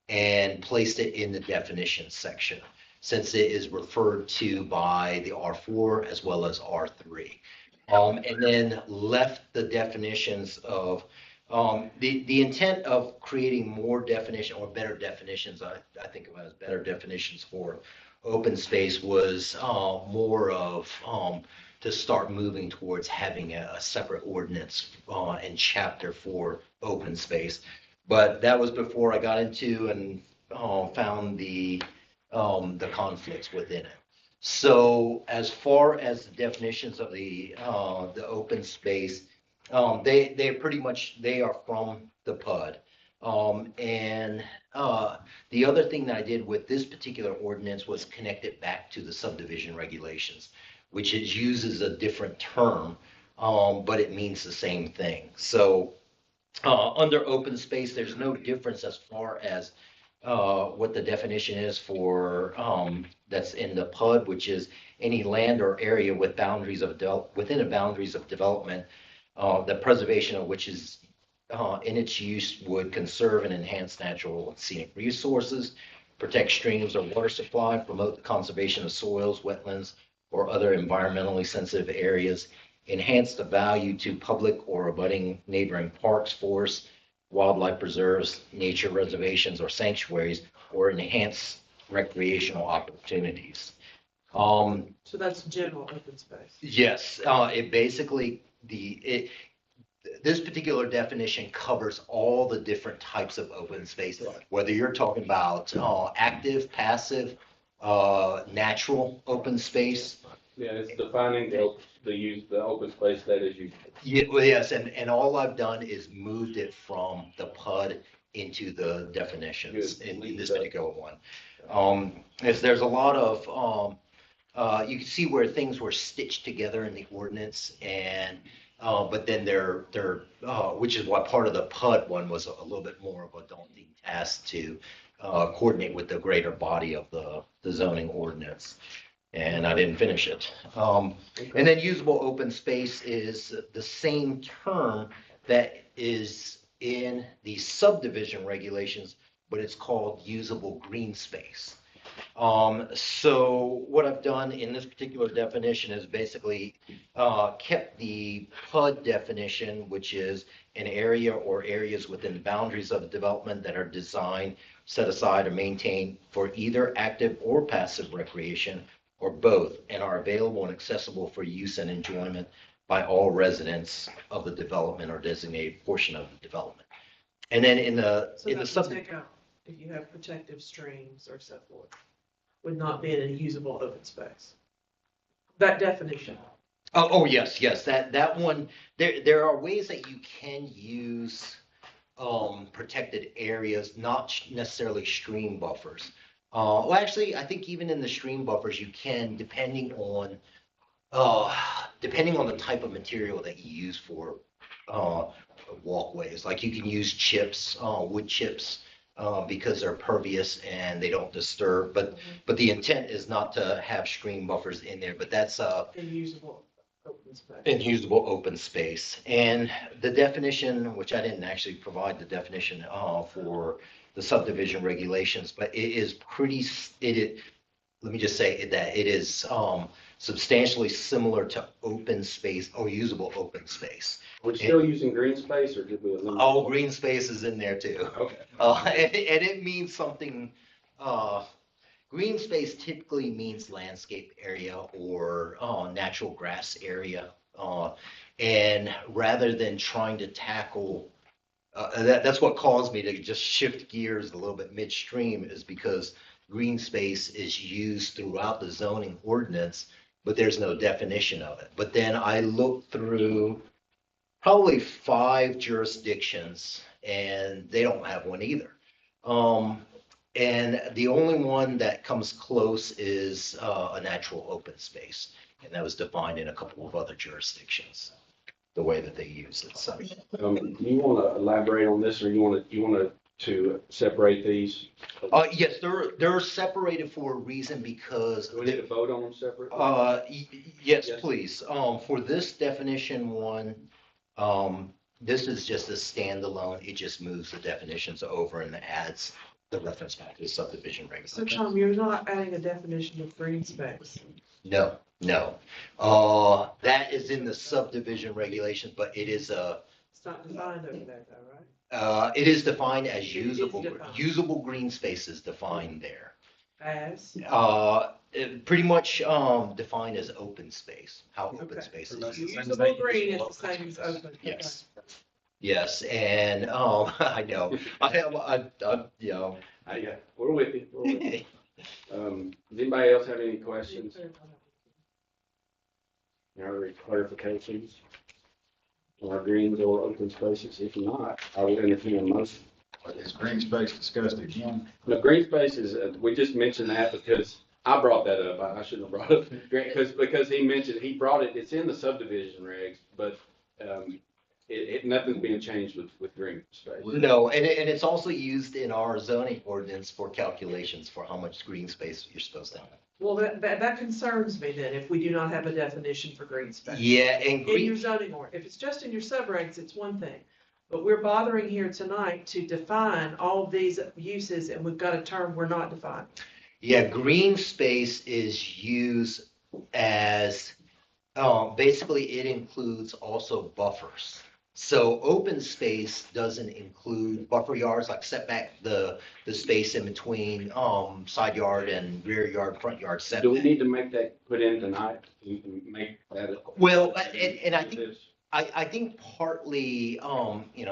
[SPEAKER 4] and placed it in the definitions section, since it is referred to by the R4 as well as R3. And then left the definitions of, the intent of creating more definition or better definitions, I think of it as better definitions for open space, was more of to start moving towards having a separate ordinance and chapter for open space. But that was before I got into and found the conflicts within it. So as far as the definitions of the open space, they pretty much, they are from the PUD. And the other thing that I did with this particular ordinance was connect it back to the subdivision regulations, which uses a different term, but it means the same thing. So under open space, there's no difference as far as what the definition is for that's in the PUD, which is any land or area with boundaries of within the boundaries of development, the preservation of which is in its use would conserve and enhance natural and scenic resources, protect streams or water supply, promote the conservation of soils, wetlands, or other environmentally sensitive areas, enhance the value to public or abutting neighboring parks, forests, wildlife preserves, nature reservations, or sanctuaries, or enhance recreational opportunities.
[SPEAKER 7] So that's general open space.
[SPEAKER 4] Yes, it basically, this particular definition covers all the different types of open space, whether you're talking about active, passive, natural open space.
[SPEAKER 2] Yeah, it's defining the open space that is used.
[SPEAKER 4] Yeah, well, yes, and all I've done is moved it from the PUD into the definitions in this particular one. There's a lot of, you can see where things were stitched together in the ordinance, and but then they're which is why part of the PUD one was a little bit more of a daunting task to coordinate with the greater body of the zoning ordinance. And I didn't finish it. And then usable open space is the same term that is in the subdivision regulations, but it's called usable green space. So what I've done in this particular definition is basically kept the PUD definition, which is an area or areas within boundaries of development that are designed, set aside, or maintained for either active or passive recreation, or both, and are available and accessible for use and enjoyment by all residents of the development or designated portion of the development. And then in the
[SPEAKER 7] Take out if you have protective streams or so forth, would not be in a usable open space. That definition.
[SPEAKER 4] Oh yes, that one. There are ways that you can use protected areas, not necessarily stream buffers. Well, actually, I think even in the stream buffers, you can, depending on the type of material that you use for walkways. Like you can use chips, wood chips, because they're pervious and they don't disturb. But the intent is not to have stream buffers in there. But that's
[SPEAKER 7] Unusable open space.
[SPEAKER 4] Unusable open space. And the definition, which I didn't actually provide the definition for the subdivision regulations, but let me just say that it is substantially similar to open space or usable open space.
[SPEAKER 2] Are we still using green space, or did we eliminate?
[SPEAKER 4] Oh, green space is in there too.
[SPEAKER 2] Okay.
[SPEAKER 4] And it means something, green space typically means landscape area or natural grass area. And rather than trying to tackle, that's what caused me to just shift gears a little bit midstream, is because green space is used throughout the zoning ordinance, but there's no definition of it. But then I looked through probably 5 jurisdictions and they don't have one either. And the only one that comes close is a natural open space. And that was defined in a couple of other jurisdictions, the way that they use it. So,
[SPEAKER 2] Do you want to elaborate on this, or you want to separate these?
[SPEAKER 4] yes, they're separated for a reason because.
[SPEAKER 2] Do we need to vote on them separately?
[SPEAKER 4] Yes,
[SPEAKER 2] Yes.
[SPEAKER 4] please. For this definition one, this is just a standalone. It just moves the definitions over and adds the reference back to the subdivision
[SPEAKER 7] So
[SPEAKER 4] regulation.
[SPEAKER 7] Tom, you're not adding a definition of green space.
[SPEAKER 4] No, no. That is in the subdivision regulations, but it is
[SPEAKER 7] It's not defined over there though, right?
[SPEAKER 4] it is defined as
[SPEAKER 7] It is
[SPEAKER 4] usable,
[SPEAKER 7] defined.
[SPEAKER 4] usable green space is defined there.
[SPEAKER 7] As,
[SPEAKER 4] Pretty much, defined as open space, how open
[SPEAKER 7] Okay.
[SPEAKER 4] space is
[SPEAKER 8] That's the
[SPEAKER 4] used.
[SPEAKER 8] same
[SPEAKER 7] usable green is the same as open. Okay.
[SPEAKER 4] Yes. Yes, and, I know, you know.
[SPEAKER 2] Yeah, we're with you. We're with you. Does anybody else have any questions or clarifications on our greens or open spaces? If not, I will entertain a motion.
[SPEAKER 10] Is green space discussed again?
[SPEAKER 2] No, green spaces, we just mentioned that because I brought that up. I shouldn't have brought it up. Because he brought it, it's in the subdivision regs, but, nothing's being changed with green space.
[SPEAKER 4] No, and it's also used in our zoning ordinance for calculations for how much green space you're supposed to have.
[SPEAKER 7] Well, that concerns me then, if we do not have a definition for green space.
[SPEAKER 4] Yeah, and
[SPEAKER 7] In your
[SPEAKER 4] green,
[SPEAKER 7] zoning ordinance, if it's just in your subregs, it's one thing. But we're bothering here tonight to define all these uses, and we've got a term we're not defining.
[SPEAKER 4] yeah, green space is used as, basically it includes also buffers. So open space doesn't include buffer yards, like setback, the space in between, side yard and rear yard, front yard
[SPEAKER 2] Do we
[SPEAKER 4] setback.
[SPEAKER 2] need to make that, put in tonight? We can make that.
[SPEAKER 4] Well, and I think I think partly,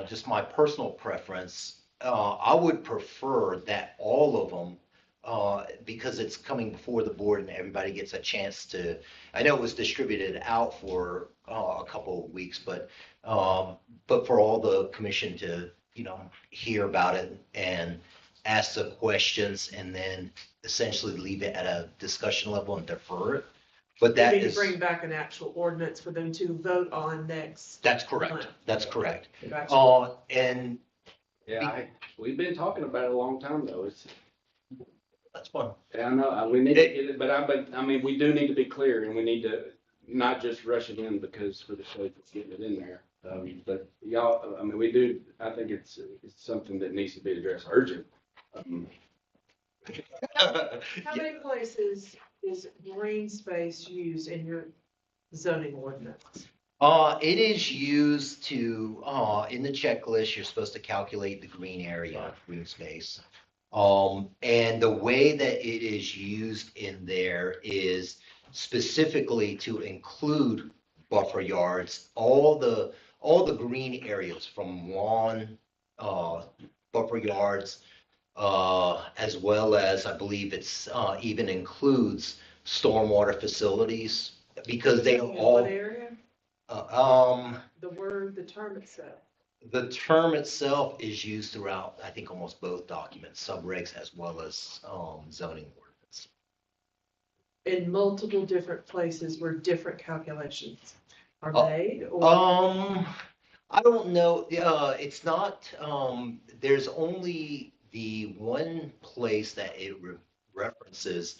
[SPEAKER 4] just my personal preference, I would prefer that all of them, because it's coming before the board and everybody gets a chance to, I know it was distributed out for a couple of weeks, but for all the commission to, hear about it and ask the questions and then essentially leave it at a discussion level and defer it. But that
[SPEAKER 7] We need
[SPEAKER 4] is.
[SPEAKER 7] to bring back an actual ordinance for them to vote on next.
[SPEAKER 4] That's correct. That's correct.
[SPEAKER 7] Gotcha.
[SPEAKER 4] And
[SPEAKER 2] Yeah, we've been talking about it a long time though.
[SPEAKER 4] that's fun.
[SPEAKER 2] Yeah, I know, we need to get it, but I mean, we do need to be clear and we need to not just rush it in because for the sake of getting it in there. But y'all, I mean, we do, I think it's something that needs to be addressed urgent.
[SPEAKER 7] How many places is green space used in your zoning ordinance?
[SPEAKER 4] It is used to, in the checklist, you're supposed to calculate the green area, green space. And the way that it is used in there is specifically to include buffer yards, all the green areas from lawn, buffer yards, as well as, I believe it's, even includes stormwater facilities, because they are
[SPEAKER 7] In
[SPEAKER 4] all.
[SPEAKER 7] what area? The term itself.
[SPEAKER 4] The term itself is used throughout, I think, almost both documents, subregs as well as, zoning ordinance.
[SPEAKER 7] In multiple different places where different calculations are made, or
[SPEAKER 4] I don't know, it's not, there's only the one place that it references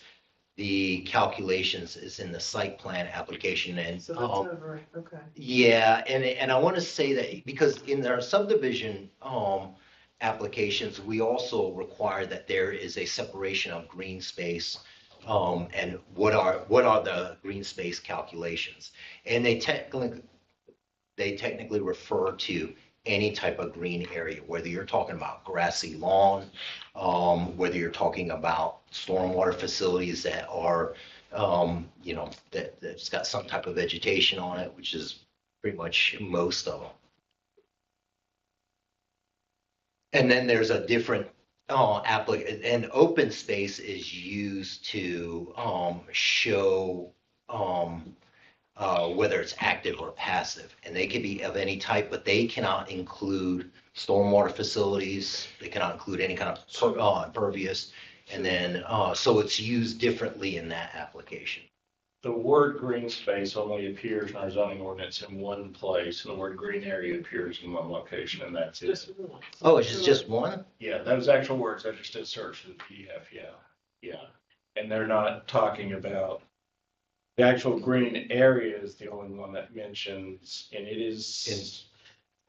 [SPEAKER 4] the calculations is in the site plan application and.
[SPEAKER 7] so that's over, okay.
[SPEAKER 4] Yeah, and I want to say that because in our subdivision applications, we also require that there is a separation of green space and what are the green space calculations. And they technically refer to any type of green area, whether you're talking about grassy lawn, whether you're talking about stormwater facilities that are, that's got some type of vegetation on it, which is pretty much most of them. And then there's a different and open space is used to, show, whether it's active or passive, and they can be of any type, but they cannot include stormwater facilities. They cannot include any kind of impervious. And then, so it's used differently in that application.
[SPEAKER 5] The word green space only appears in our zoning ordinance in one place, and the word green area appears in one location, and that's it.
[SPEAKER 7] Just one.
[SPEAKER 4] Oh, it's just one?
[SPEAKER 5] Yeah, those actual words, I just did search for the PDF, yeah. And they're not talking about, the actual green area is the only one that mentions, and it is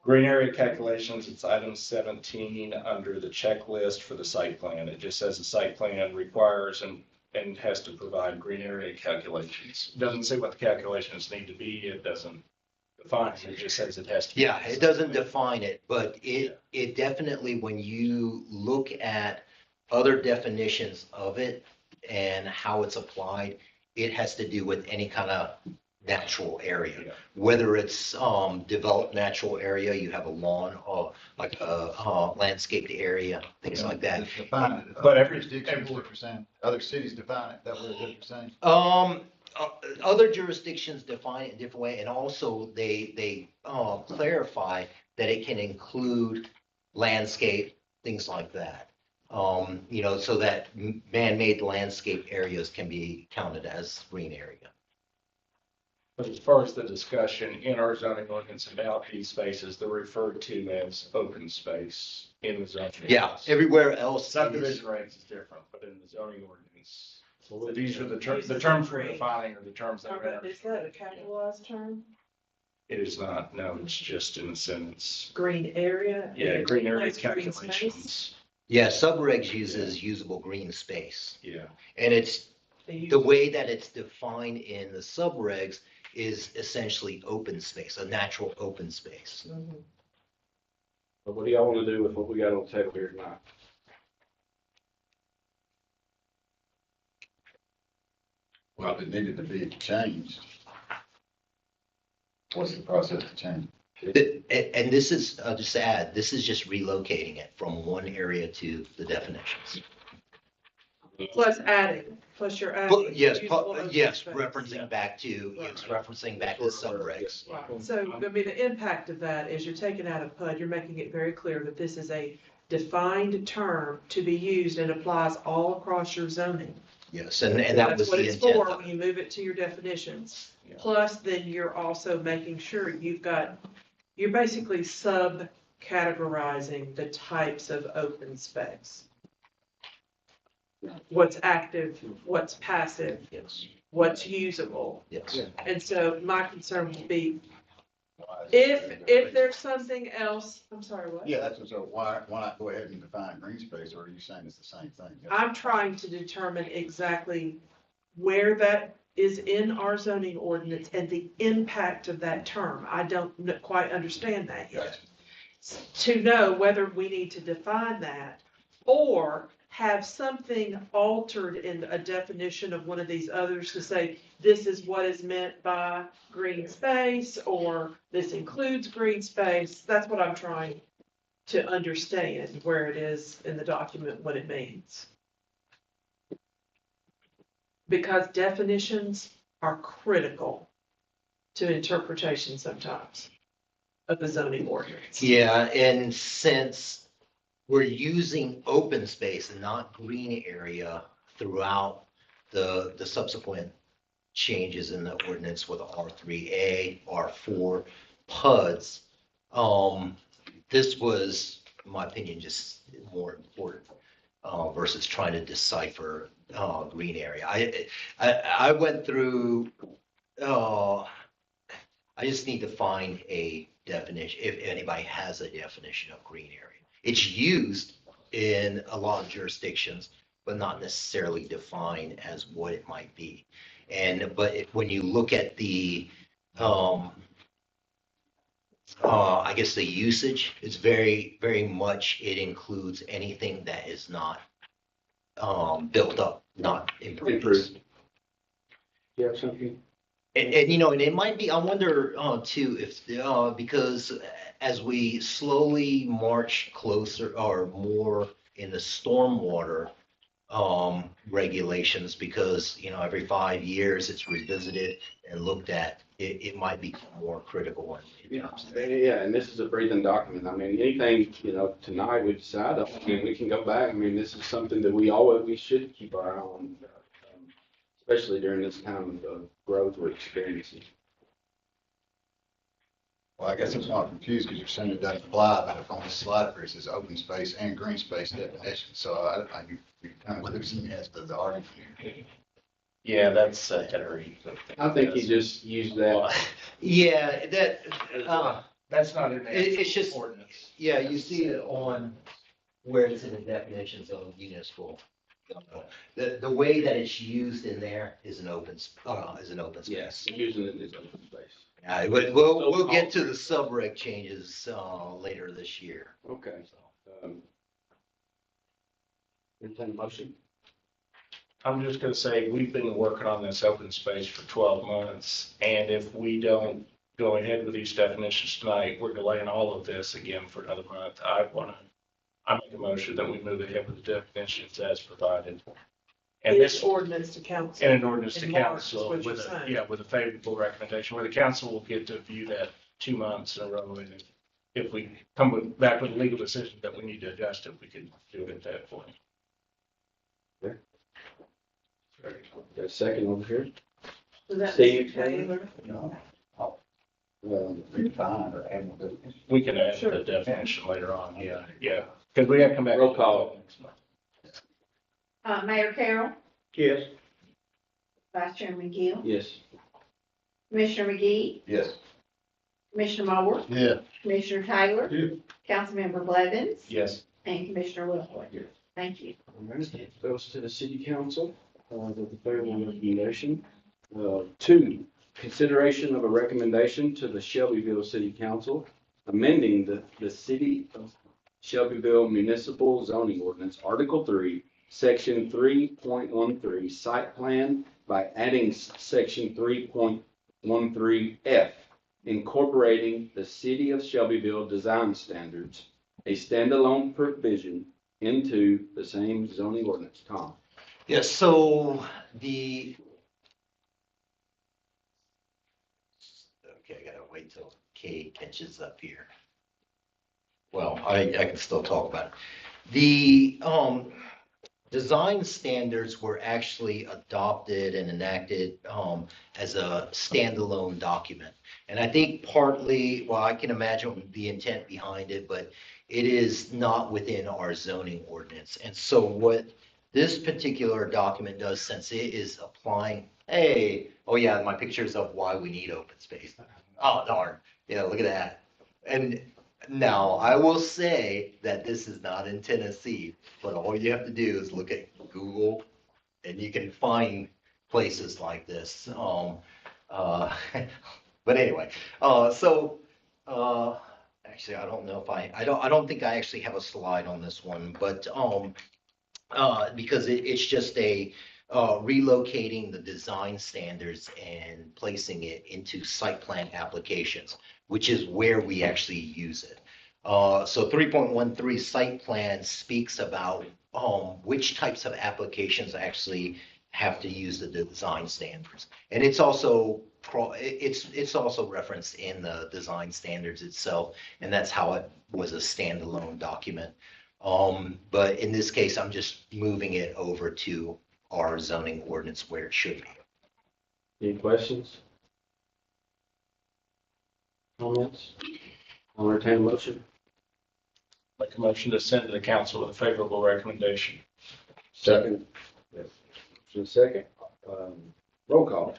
[SPEAKER 5] green area calculations, it's item 17 under the checklist for the site plan. It just says the site plan requires and has to provide green area calculations. It doesn't say what the calculations need to be. It doesn't define it. It just says it has to be.
[SPEAKER 4] Yeah, it doesn't define it, but it definitely, when you look at other definitions of it and how it's applied, it has to do with any kind of natural area.
[SPEAKER 5] Yeah.
[SPEAKER 4] Whether it's developed natural area, you have a lawn or like a landscaped area, things like that.
[SPEAKER 10] Just define it.
[SPEAKER 5] But every-
[SPEAKER 10] Jurisdictions, what you're saying, other cities define it, that what you're saying?
[SPEAKER 4] Other jurisdictions define it a different way, and also they clarify that it can include landscape, things like that. So that man-made landscape areas can be counted as green area.
[SPEAKER 5] But as far as the discussion in our zoning ordinance about these spaces, they're referred to as open space in the zoning.
[SPEAKER 4] Yeah,
[SPEAKER 5] ordinance.
[SPEAKER 4] everywhere else.
[SPEAKER 5] Subdivision regs is different, but in the zoning ordinance. So these are the terms we're defining are the terms that are.
[SPEAKER 7] Is that a capitalized term?
[SPEAKER 5] It is not, no, it's just in a sentence.
[SPEAKER 7] Green area?
[SPEAKER 5] Yeah, green area
[SPEAKER 7] Like green space?
[SPEAKER 5] calculations.
[SPEAKER 4] Yeah, subregs uses usable green space.
[SPEAKER 5] Yeah.
[SPEAKER 4] And it's,
[SPEAKER 7] They use-
[SPEAKER 4] the way that it's defined in the subregs is essentially open space, a natural open space.
[SPEAKER 7] Mhm.
[SPEAKER 2] But what do y'all want to do with what we got on the table here tonight?
[SPEAKER 10] Well, it needed to be changed. What's the process to change?
[SPEAKER 4] And this is, just to add, this is just relocating it from one area to the definitions.
[SPEAKER 7] Plus adding, plus you're adding.
[SPEAKER 4] But yes,
[SPEAKER 7] usable open
[SPEAKER 4] yes,
[SPEAKER 7] space.
[SPEAKER 4] referencing back to, yes, referencing back to subregs.
[SPEAKER 7] Right. So, I mean, the impact of that is you're taking out of PUD, you're making it very clear that this is a defined term to be used and applies all across your zoning.
[SPEAKER 4] Yes, and that was
[SPEAKER 7] That's what
[SPEAKER 4] the
[SPEAKER 7] it's
[SPEAKER 4] intent
[SPEAKER 7] for
[SPEAKER 4] of
[SPEAKER 7] when
[SPEAKER 4] it.
[SPEAKER 7] you move it to your definitions.
[SPEAKER 5] Yeah.
[SPEAKER 7] Plus, then you're also making sure you're basically sub-categorizing the types of open space. What's active, what's passive,
[SPEAKER 4] Yes,
[SPEAKER 7] what's usable.
[SPEAKER 4] yes.
[SPEAKER 7] And so my concern would be, if there's something else, I'm sorry, what?
[SPEAKER 10] Yeah, that's, so why not go ahead and define green space, or are you saying it's the same thing?
[SPEAKER 7] I'm trying to determine exactly where that is in our zoning ordinance and the impact of that term. I don't quite understand that yet. To know whether we need to define that or have something altered in a definition of one of these others to say, this is what is meant by green space, or this includes green space. That's what I'm trying to understand, where it is in the document, what it means. Because definitions are critical to interpretation sometimes of the zoning ordinance.
[SPEAKER 4] Yeah, and since we're using open space and not green area throughout the subsequent changes in the ordinance with R3A, R4, PUDs, this was, in my opinion, just more important versus trying to decipher green area. I went through, I just need to find a definition, if anybody has a definition of green area. It's used in a lot of jurisdictions, but not necessarily defined as what it might be. But when you look at the, I guess the usage, it's very, very much, it includes anything that is not built up, not improved.
[SPEAKER 2] You have something?
[SPEAKER 4] And it might be, I wonder, too, if, because as we slowly march closer or more in the stormwater regulations, because, you know, every 5 years it's revisited and looked at, it might become more critical in terms of that.
[SPEAKER 2] Yeah, and this is a breathing document. I mean, anything, you know, tonight we decide, I mean, we can go back. I mean, this is something that we should keep our eye on, especially during this time of growth we're experiencing.
[SPEAKER 10] Well, I guess I'm not confused because you're saying it doesn't apply, but if on the slide where it says open space and green space definition, so you kind of losing me as to the argument.
[SPEAKER 5] Yeah, that's a header.
[SPEAKER 2] I think he just used that.
[SPEAKER 4] Yeah,
[SPEAKER 5] That's not in the
[SPEAKER 4] It's
[SPEAKER 5] actual
[SPEAKER 4] just-
[SPEAKER 5] ordinance.
[SPEAKER 4] yeah, you see it on where it's in the definitions of municipal. The way that it's used in there is an open, space.
[SPEAKER 2] Yes, using it as open space.
[SPEAKER 4] We'll get to the subreg changes, later this year.
[SPEAKER 2] Okay. Entertain a motion?
[SPEAKER 5] I'm just gonna say, we've been working on this open space for 12 months, and if we don't go ahead with these definitions tonight, we're delaying all of this again for another month. I make a motion that we move ahead with the definitions as provided. And
[SPEAKER 7] This
[SPEAKER 5] this,
[SPEAKER 7] ordinance to council.
[SPEAKER 5] and an ordinance to
[SPEAKER 7] In March, is
[SPEAKER 5] council
[SPEAKER 7] what you're
[SPEAKER 5] with
[SPEAKER 7] saying.
[SPEAKER 5] with a favorable recommendation, where the council will get to view that 2 months in a row, and if we back with a legal decision that we need to adjust it, we can do it at that point.
[SPEAKER 2] Got a second over here?
[SPEAKER 7] Was that
[SPEAKER 2] Steve?
[SPEAKER 7] Mr. Taylor?
[SPEAKER 10] No. Refine or add more definition.
[SPEAKER 5] We can add
[SPEAKER 7] Sure.
[SPEAKER 5] the definition later on, yeah, because we have to come back.
[SPEAKER 2] Roll call.
[SPEAKER 3] Mayor Carroll,
[SPEAKER 6] Yes.
[SPEAKER 3] Vice Chairman Gill,
[SPEAKER 2] Yes.
[SPEAKER 3] Commissioner McGee,
[SPEAKER 10] Yes.
[SPEAKER 3] Commissioner Moore,
[SPEAKER 10] Yeah.
[SPEAKER 3] Commissioner Taylor,
[SPEAKER 6] Yeah.
[SPEAKER 3] Councilmember Blevins,
[SPEAKER 5] Yes.
[SPEAKER 3] and Commissioner Wilhoit.
[SPEAKER 2] Yes.
[SPEAKER 3] Thank you.
[SPEAKER 2] All right, goes to the city council, with the favorable recommendation. 2, consideration of a recommendation to the Shelbyville City Council amending the city of Shelbyville Municipal Zoning Ordinance, Article 3, Section 3.13, Site Plan by adding Section 3.13F, incorporating the city of Shelbyville design standards, a standalone provision into the same zoning ordinance. Tom?
[SPEAKER 4] Yes, so okay, I gotta wait till Kay catches up here. Well, I can still talk about it. The, design standards were actually adopted and enacted, as a standalone document. And I think partly, well, I can imagine the intent behind it, but it is not within our zoning ordinance. And so what this particular document does, since it is applying, hey, oh yeah, my pictures of why we need open space. Oh darn, yeah, look at that. And now I will say that this is not in Tennessee, but all you have to do is look at Google and you can find places like this. But anyway, actually, I don't know if I don't think I actually have a slide on this one, but, because it's just relocating the design standards and placing it into site plan applications, which is where we actually use it. So 3.13 site plan speaks about, which types of applications actually have to use the design standards. And it's also referenced in the design standards itself, and that's how it was a standalone document. But in this case, I'm just moving it over to our zoning ordinance where it should be.
[SPEAKER 2] Any questions? Comments? I'll entertain a motion.
[SPEAKER 5] Make a motion to send to the council with a favorable recommendation.
[SPEAKER 2] Second. Yes. Motion second. Roll call.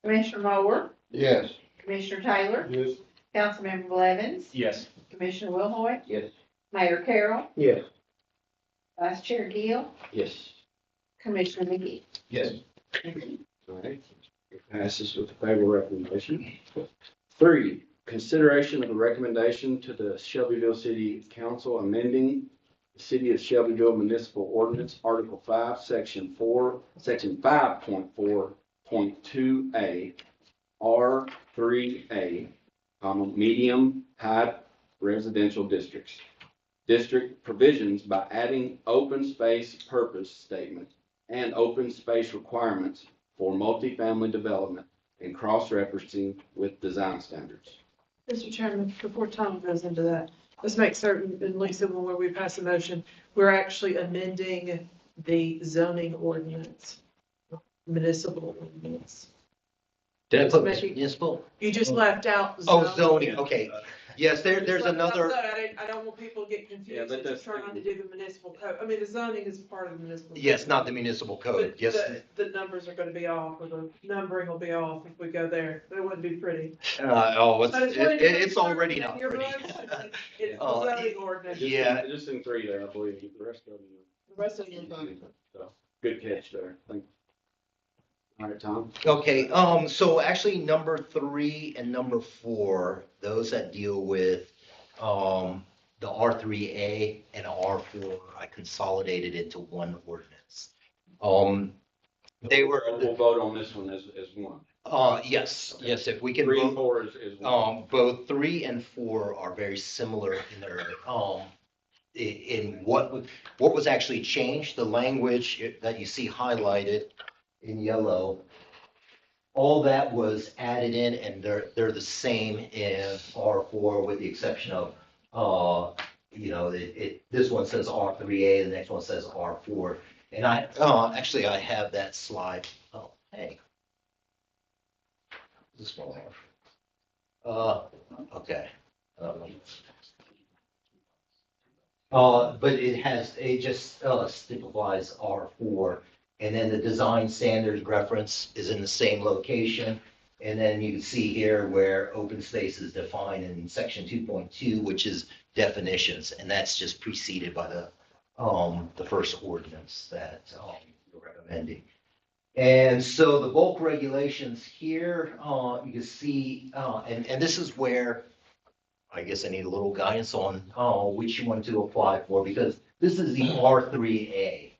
[SPEAKER 3] Commissioner Moore,
[SPEAKER 10] Yes.
[SPEAKER 3] Commissioner Taylor,
[SPEAKER 6] Yes.
[SPEAKER 3] Councilmember Blevins,
[SPEAKER 5] Yes.
[SPEAKER 3] Commissioner Wilhoit,
[SPEAKER 2] Yes.
[SPEAKER 3] Mayor Carroll,
[SPEAKER 6] Yes.
[SPEAKER 3] Vice Chair Gill,
[SPEAKER 2] Yes.
[SPEAKER 3] Commissioner McGee.
[SPEAKER 10] Yes.
[SPEAKER 2] All right. It passes with a favorable recommendation. 3, consideration of a recommendation to the Shelbyville City Council amending the City of Shelbyville Municipal Ordinance, Article 5, Section 5.4.2A, R3A, medium height residential districts. district provisions by adding open space purpose statement and open space requirements for multifamily development and cross-referencing with design standards.
[SPEAKER 7] Mr. Chairman, before Tom goes into that, let's make certain, and Lisa, when we pass a motion, we're actually amending the zoning ordinance, municipal ordinance.
[SPEAKER 4] Did I put
[SPEAKER 7] Maybe-
[SPEAKER 4] municipal?
[SPEAKER 7] You just left out.
[SPEAKER 4] Oh, zoning, okay. Yes, there's another,
[SPEAKER 7] I don't want people to get
[SPEAKER 2] Yeah,
[SPEAKER 7] confused,
[SPEAKER 2] but
[SPEAKER 7] if you're trying to do the municipal code, I mean, the zoning is part of the municipal.
[SPEAKER 4] yes,
[SPEAKER 7] code.
[SPEAKER 4] not the municipal code,
[SPEAKER 7] But
[SPEAKER 4] yes.
[SPEAKER 7] The numbers are gonna be off, or the numbering will be off if we go there, it wouldn't be pretty.
[SPEAKER 4] Oh,
[SPEAKER 7] So I just wanted to make
[SPEAKER 4] it's
[SPEAKER 7] sure
[SPEAKER 4] already
[SPEAKER 7] that
[SPEAKER 4] not
[SPEAKER 7] your
[SPEAKER 4] pretty.
[SPEAKER 7] motion, it's the
[SPEAKER 4] Uh,
[SPEAKER 7] zoning ordinance.
[SPEAKER 4] Yeah.
[SPEAKER 2] Just in three there, I believe. The rest of them.
[SPEAKER 7] The rest of them are fine.
[SPEAKER 2] So, good catch there. Thank you. All right, Tom.
[SPEAKER 4] Okay, so actually number 3 and number 4, those that deal with, the R3A and R4, I consolidated into one ordinance. They were,
[SPEAKER 2] We'll vote on this one as one.
[SPEAKER 4] yes, if we can
[SPEAKER 2] 3 and
[SPEAKER 4] vote.
[SPEAKER 2] 4 is one.
[SPEAKER 4] Both 3 and 4 are very similar in their, in what was actually changed, the language that you see highlighted in yellow. All that was added in, and they're the same in R4 with the exception of, this one says R3A, the next one says R4. And actually I have that slide. Oh, hey. This one. Okay. But it just simplifies R4. And then the design standards reference is in the same location. And then you can see here where open space is defined in section 2.2, which is definitions. And that's just preceded by the first ordinance that you're recommending. And so the bulk regulations here, you can see, and this is where I guess I need a little guidance on which one to apply for, because this is the R3A.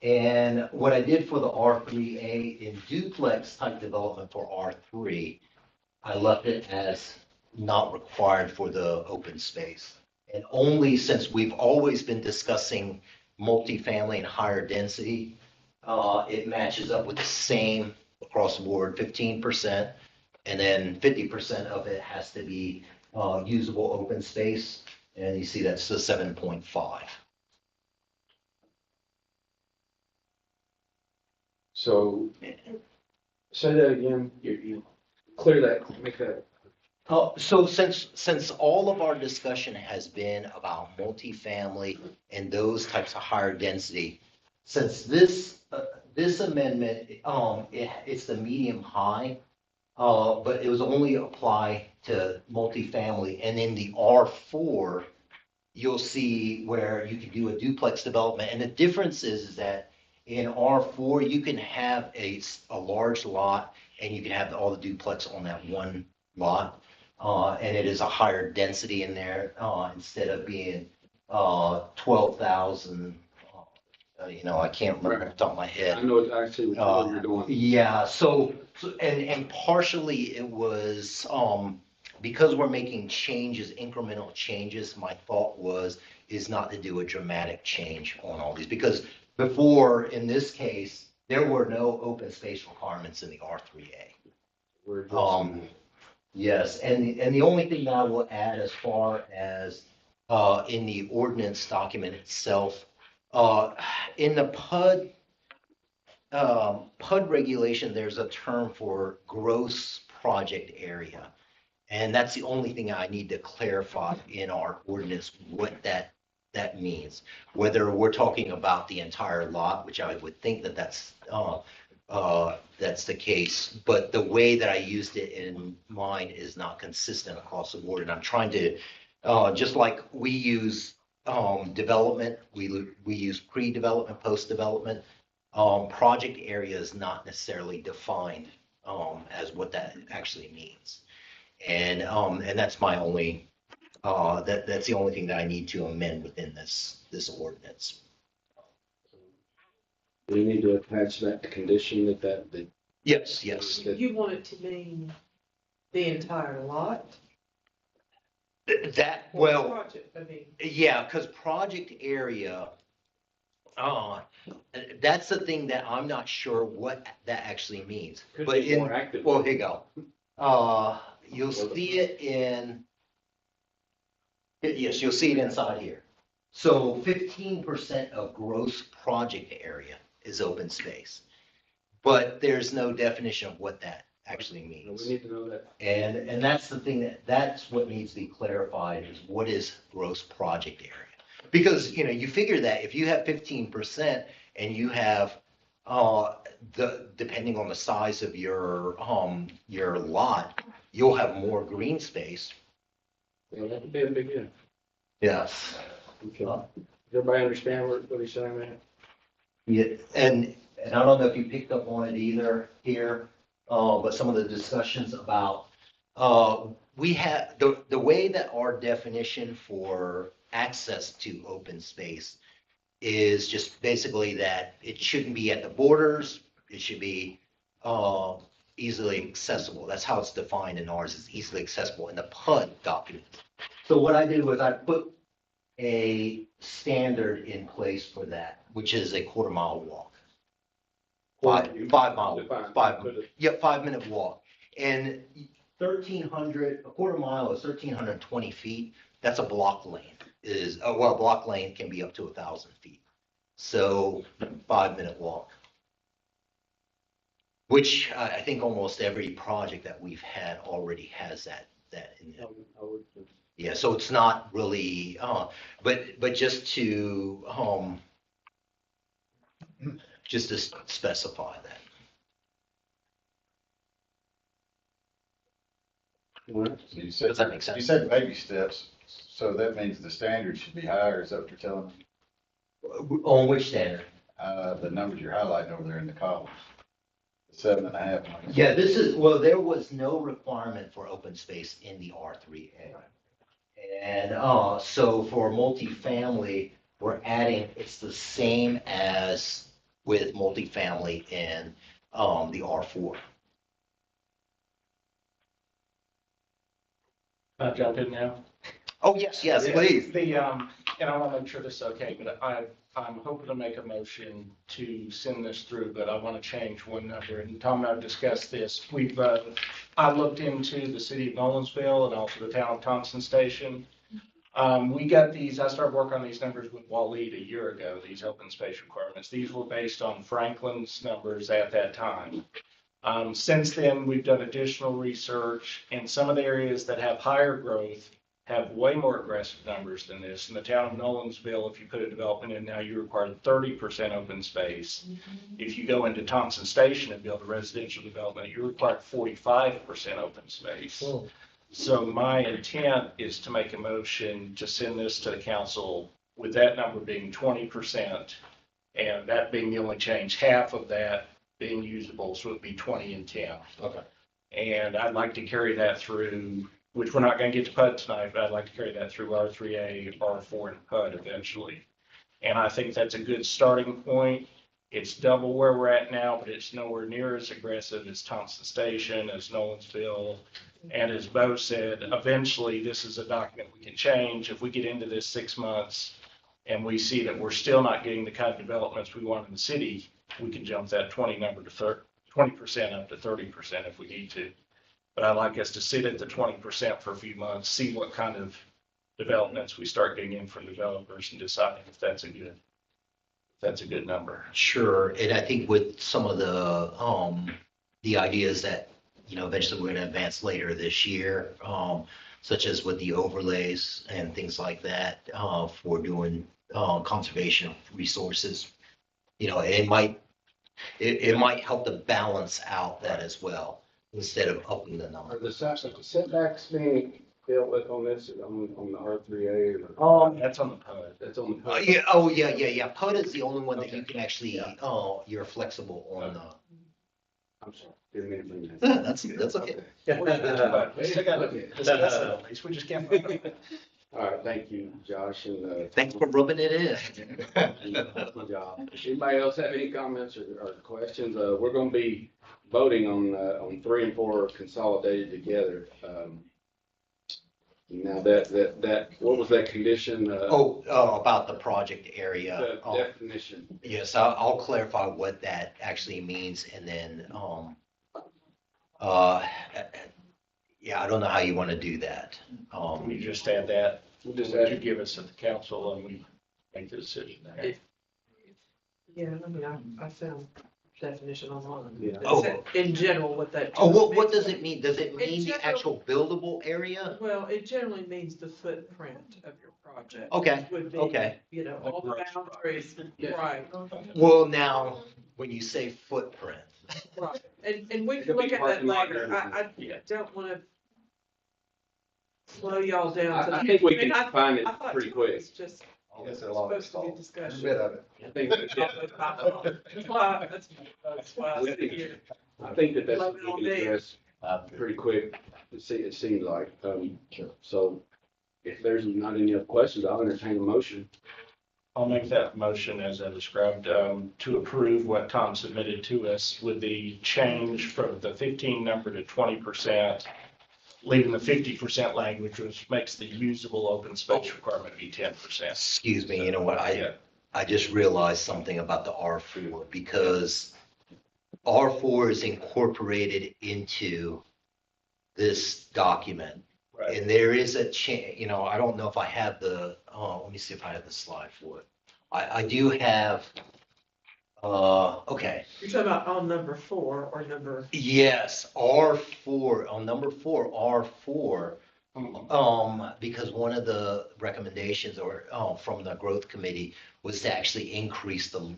[SPEAKER 4] And what I did for the R3A in duplex type development for R3, I left it as not required for the open space. And only since we've always been discussing multifamily and higher density, it matches up with the same across the board, 15%, and then 50% of it has to be usable open space. And you see that's the 7.5.
[SPEAKER 2] So, say that again. You clear that, make that.
[SPEAKER 4] So since all of our discussion has been about multifamily and those types of higher density, since this amendment, it's the medium high, but it was only apply to multifamily. And in the R4, you'll see where you can do a duplex development. And the difference is that in R4, you can have a large lot and you can have all the duplex on that one lot. And it is a higher density in there, instead of being 12,000. I can't remember off the top of my head.
[SPEAKER 2] I know actually what you're doing.
[SPEAKER 4] Yeah, and partially it was, because we're making changes, incremental changes, my thought is not to do a dramatic change on all these, because before, in this case, there were no open space requirements in the R3A.
[SPEAKER 2] We're addressing that.
[SPEAKER 4] Yes, and the only thing that I will add as far as in the ordinance document itself, in the PUD regulation, there's a term for gross project area. And that's the only thing I need to clarify in our ordinance, what that means. Whether we're talking about the entire lot, which I would think that's the case, but the way that I used it in mine is not consistent across the board. And I'm trying to, just like we use development, we use pre-development, post-development, project area is not necessarily defined as what that actually means. And that's my only, that's the only thing that I need to amend within this ordinance.
[SPEAKER 2] Do you need to attach that condition that
[SPEAKER 4] Yes.
[SPEAKER 7] You want it to mean the entire lot?
[SPEAKER 4] That,
[SPEAKER 7] Or
[SPEAKER 4] well,
[SPEAKER 7] project, I mean,
[SPEAKER 4] yeah, because project area, uh, that's the thing that I'm not sure what that actually means.
[SPEAKER 2] Could
[SPEAKER 4] But
[SPEAKER 2] be more active.
[SPEAKER 4] well, here you go. You'll see it in, yes, you'll see it inside here. So 15% of gross project area is open space. But there's no definition of what that actually
[SPEAKER 2] We
[SPEAKER 4] means.
[SPEAKER 2] need to know that.
[SPEAKER 4] And that's the thing that's what needs to be clarified is what is gross project area? Because, you figure that if you have 15% and you have, depending on the size of your lot, you'll have more green space.
[SPEAKER 2] Well, that would be a big deal.
[SPEAKER 4] Yes.
[SPEAKER 2] Okay. Does everybody understand what he's saying there?
[SPEAKER 4] Yeah, and I don't know if you picked up on it either here, but some of the discussions about, we have, the way that our definition for access to open space is just basically that it shouldn't be at the borders, it should be, easily accessible. That's how it's defined in ours, is easily accessible in the PUD document. So what I did was I put a standard in place for that, which is a 1/4 mile walk. 5 minute walk. And 1,300, a 1/4 mile is 1,320 feet. That's a block lane. A block lane can be up to 1,000 feet. So 5 minute walk. Which I think almost every project that we've had already has that in it.
[SPEAKER 2] I would.
[SPEAKER 4] Yeah, so it's not really, but just to specify that.
[SPEAKER 10] So you said,
[SPEAKER 4] Does that make sense?
[SPEAKER 10] you said baby steps, so that means the standard should be higher, is that what you're telling me?
[SPEAKER 4] On which standard?
[SPEAKER 10] The numbers you're highlighting over there in the columns. 7.5.
[SPEAKER 4] Yeah, there was no requirement for open space in the R3A. And so for multifamily, we're adding, it's the same as with multifamily in the R4.
[SPEAKER 5] I'll jump in now.
[SPEAKER 4] Oh, yes, please.
[SPEAKER 5] And I want to make sure this is okay, but I'm hoping to make a motion to send this through, but I want to change one number. And Tom and I have discussed this. I looked into the city of Nolensville and also the town of Thompson Station. We got these, I started working on these numbers with Waleed a year ago, these open space requirements. These were based on Franklin's numbers at that time. Since then, we've done additional research, and some of the areas that have higher growth have way more aggressive numbers than this. In the town of Nolensville, if you put a development in now, you require 30% open space. If you go into Thompson Station and build a residential development, you require 45% open space. So my intent is to make a motion to send this to the council with that number being 20%, and that being the only change, half of that being usable, so it'd be 20 and 10.
[SPEAKER 4] Okay.
[SPEAKER 5] And I'd like to carry that through, which we're not going to get to PUD tonight, but I'd like to carry that through R3A, R4, and PUD eventually. And I think that's a good starting point. It's double where we're at now, but it's nowhere near as aggressive as Thompson Station, as Nolensville. And as Bo said, eventually this is a document we can change. If we get into this 6 months and we see that we're still not getting the kind of developments we want in the city, we can jump that 20 number to 20% up to 30% if we need to. But I'd like us to sit at the 20% for a few months, see what kind of developments we start getting in from developers and deciding if that's a good number.
[SPEAKER 4] Sure, and I think with some of the ideas that, eventually we're going to advance later this year, such as with the overlays and things like that, for doing conservation of resources, it might help to balance out that as well, instead of upping the number.
[SPEAKER 2] Are the setbacks being dealt with on this, on the R3A? Or?
[SPEAKER 5] That's on the PUD.
[SPEAKER 2] That's on the PUD.
[SPEAKER 4] Yeah. PUD is the only one that you can actually, you're flexible on.
[SPEAKER 2] I'm sorry, didn't mean to bring that.
[SPEAKER 4] That's okay.
[SPEAKER 5] We still got to discuss it at least. We just can't.
[SPEAKER 2] All right, thank you, Josh, and
[SPEAKER 4] Thanks for rubbing it in.
[SPEAKER 2] that's my job. Anybody else have any comments or questions? We're going to be voting on 3 and 4 consolidated together. Now that, what was that condition?
[SPEAKER 4] About the project area.
[SPEAKER 2] The definition.
[SPEAKER 4] Yes, I'll clarify what that actually means and then, uh, yeah, I don't know how you want to do that.
[SPEAKER 5] We just add that,
[SPEAKER 2] We'll just
[SPEAKER 5] what you
[SPEAKER 2] add,
[SPEAKER 5] give us at the council and we make the decision there.
[SPEAKER 7] Yeah, I mean, I found definition online.
[SPEAKER 2] Yeah.
[SPEAKER 7] It said in general what that.
[SPEAKER 4] What
[SPEAKER 7] means.
[SPEAKER 4] does it mean? Does it mean the
[SPEAKER 7] general-
[SPEAKER 4] actual buildable area?
[SPEAKER 7] Well, it generally means the footprint of your project.
[SPEAKER 4] Okay,
[SPEAKER 7] Would be,
[SPEAKER 4] okay.
[SPEAKER 7] you know, all the
[SPEAKER 5] Like gross
[SPEAKER 7] boundaries,
[SPEAKER 2] Yeah.
[SPEAKER 7] right,
[SPEAKER 4] Well, now, when you say footprint,
[SPEAKER 7] right. And we
[SPEAKER 2] It
[SPEAKER 7] can
[SPEAKER 2] could be
[SPEAKER 7] look at that
[SPEAKER 2] parking lot
[SPEAKER 7] later.
[SPEAKER 2] and
[SPEAKER 7] I
[SPEAKER 5] Yeah.
[SPEAKER 7] don't wanna slow y'all down. to
[SPEAKER 2] I think we
[SPEAKER 7] I mean,
[SPEAKER 2] can
[SPEAKER 7] I-
[SPEAKER 2] find it
[SPEAKER 7] I thought
[SPEAKER 2] pretty
[SPEAKER 7] too,
[SPEAKER 2] quick.
[SPEAKER 7] It's just
[SPEAKER 10] Yes, a lot of
[SPEAKER 7] supposed to be
[SPEAKER 10] stalls.
[SPEAKER 7] discussion.
[SPEAKER 10] Bit of it.
[SPEAKER 2] I think,
[SPEAKER 7] That's why, that's why I sit here.
[SPEAKER 2] I think that's
[SPEAKER 7] Blame
[SPEAKER 2] what
[SPEAKER 7] it on
[SPEAKER 2] we can
[SPEAKER 7] me.
[SPEAKER 2] address pretty quick. It seems like, so if there's not any other questions, I'll entertain a motion.
[SPEAKER 5] I'll make that motion as I described, to approve what Tom submitted to us with the change from the 15 number to 20%, leaving the 50% language, which makes the usable open space requirement be 10%.
[SPEAKER 4] excuse me, you know what,
[SPEAKER 5] Yeah.
[SPEAKER 4] I just realized something about the R4, because R4 is incorporated into this document.
[SPEAKER 5] Right.
[SPEAKER 4] And there is a I don't know if I have let me see if I have the slide for it. I do have, okay.
[SPEAKER 7] You're talking about on number 4 or number,
[SPEAKER 4] Yes, R4, on number 4, R4, because one of the recommendations from the growth committee was to actually increase the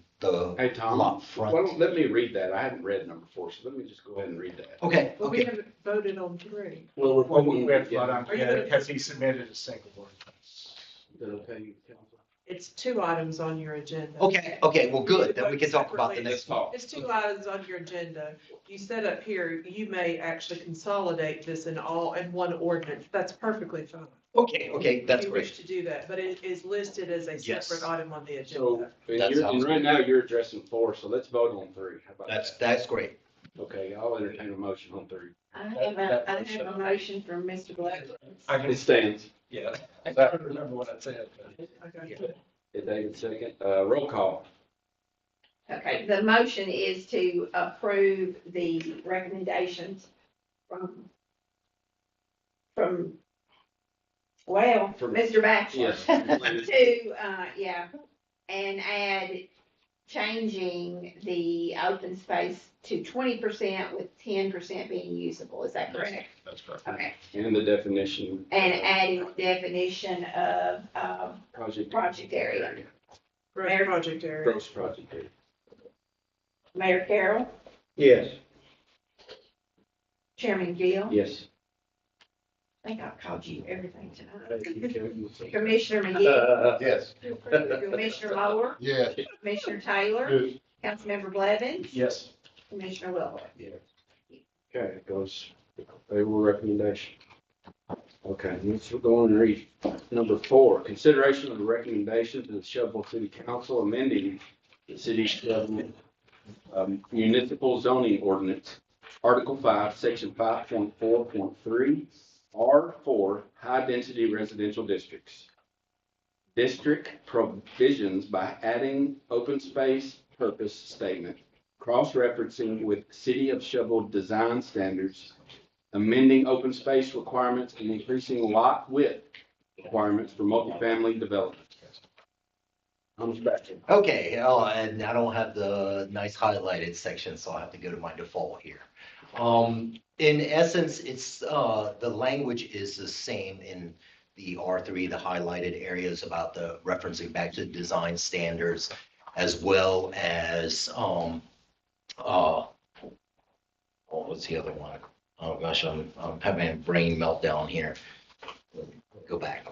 [SPEAKER 2] Hey, Tom,
[SPEAKER 4] lot
[SPEAKER 2] why
[SPEAKER 4] front.
[SPEAKER 2] don't, let me read that. I hadn't read number 4, so let me just go ahead and read that.
[SPEAKER 4] Okay,
[SPEAKER 7] well, we
[SPEAKER 4] okay.
[SPEAKER 7] haven't voted on 3.
[SPEAKER 2] Well,
[SPEAKER 5] Well, we have
[SPEAKER 2] yeah.
[SPEAKER 5] flat on,
[SPEAKER 7] Are you gonna-
[SPEAKER 5] because he submitted a single word.
[SPEAKER 2] Is that okay, council?
[SPEAKER 7] It's 2 items on your agenda.
[SPEAKER 4] Okay, well, good, then we can talk about the
[SPEAKER 7] Separately.
[SPEAKER 4] next one.
[SPEAKER 2] talk.
[SPEAKER 7] It's 2 items on your agenda. You said up here, you may actually consolidate this in one ordinance. That's perfectly fine.
[SPEAKER 4] Okay, that's
[SPEAKER 7] If you wish
[SPEAKER 4] great.
[SPEAKER 7] to do that, but it is listed as a
[SPEAKER 4] Yes.
[SPEAKER 7] separate item on the
[SPEAKER 2] So,
[SPEAKER 7] agenda.
[SPEAKER 2] and
[SPEAKER 4] That
[SPEAKER 2] you're,
[SPEAKER 4] sounds
[SPEAKER 2] and right now you're addressing 4, so let's vote on 3. How about that?
[SPEAKER 4] That's great.
[SPEAKER 2] Okay, I'll entertain a motion on 3.
[SPEAKER 3] I have a motion from Mr. Black.
[SPEAKER 5] I can
[SPEAKER 2] It stands.
[SPEAKER 5] Yeah, I don't remember what I said, but.
[SPEAKER 7] Okay.
[SPEAKER 2] David second. Roll call.
[SPEAKER 3] Okay, the motion is to approve the recommendations from, well,
[SPEAKER 2] From-
[SPEAKER 3] Mr. Bachelor.
[SPEAKER 2] Yes.
[SPEAKER 3] And add, changing the open space to 20% with 10% being usable, is that correct?
[SPEAKER 5] That's correct.
[SPEAKER 3] Okay,
[SPEAKER 2] And the definition.
[SPEAKER 3] and adding the definition of, project area.
[SPEAKER 7] Growth project area.
[SPEAKER 2] Gross project area.
[SPEAKER 3] Mayor Carroll,
[SPEAKER 6] Yes.
[SPEAKER 3] Chairman Gill.
[SPEAKER 2] Yes.
[SPEAKER 3] I think I've called you everything tonight.
[SPEAKER 2] Thank you, Kevin.
[SPEAKER 3] Commissioner McGee,
[SPEAKER 10] Yes.
[SPEAKER 3] Commissioner Mower,
[SPEAKER 10] Yes.
[SPEAKER 3] Commissioner Taylor, Councilmember Blevins,
[SPEAKER 5] Yes.
[SPEAKER 3] Commissioner Wilbur.
[SPEAKER 2] Okay, it goes favorable recommendation. Okay, let's go on and read number 4. Consideration of the recommendation to the Shelbyville City Council amending the city's municipal zoning ordinance, Article 5, Section 5.4.3, R4, high-density residential districts. District provisions by adding open space purpose statement, cross-referencing with City of Shelbyville design standards, amending open space requirements and increasing lot width requirements for multifamily development. Thomas Batchel.
[SPEAKER 4] Okay, and I don't have the nice highlighted section, so I have to go to my default here. In essence, it's, the language is the same in the R3, the highlighted areas about the referencing back to design standards, as well as, what was the other one? Oh gosh, I'm having a brain meltdown here. Go back.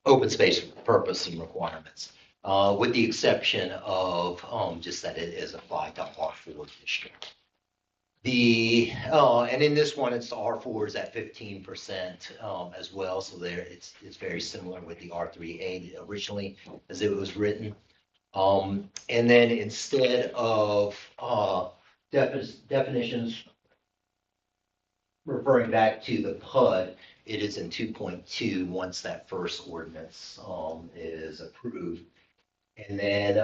[SPEAKER 4] Open space purpose and requirements, with the exception of, just that it is applied to R4 district. And in this one, it's the R4 is at 15%, as well. So there, it's very similar with the R3A originally as it was written. And then instead of, definitions referring back to the PUD, it is in 2.2 once that first ordinance, is approved. And then,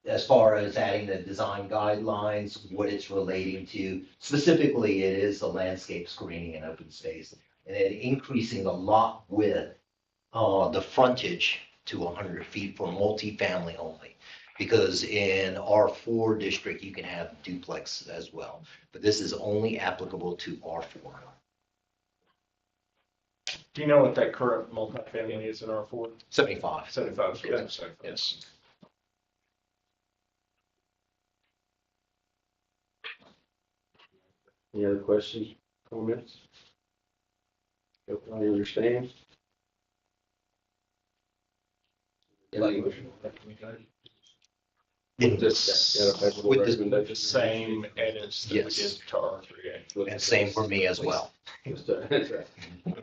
[SPEAKER 4] as far as adding the design guidelines, what it's relating to, specifically, it is the landscape screening and open space. And then increasing the lot width, the frontage to 100 feet for multifamily only. Because in R4 district, you can have duplex as well, but this is only applicable to R4.
[SPEAKER 5] Do you know what that current multifamily is in R4?
[SPEAKER 4] 75.
[SPEAKER 5] 75.
[SPEAKER 4] Yeah.
[SPEAKER 5] So
[SPEAKER 4] Yes.
[SPEAKER 2] Any other questions, comments? Everybody understand?
[SPEAKER 4] It's with
[SPEAKER 5] the same edits that we did
[SPEAKER 4] Yes.
[SPEAKER 5] to R3A.
[SPEAKER 4] And same for me as well.
[SPEAKER 2] That's right.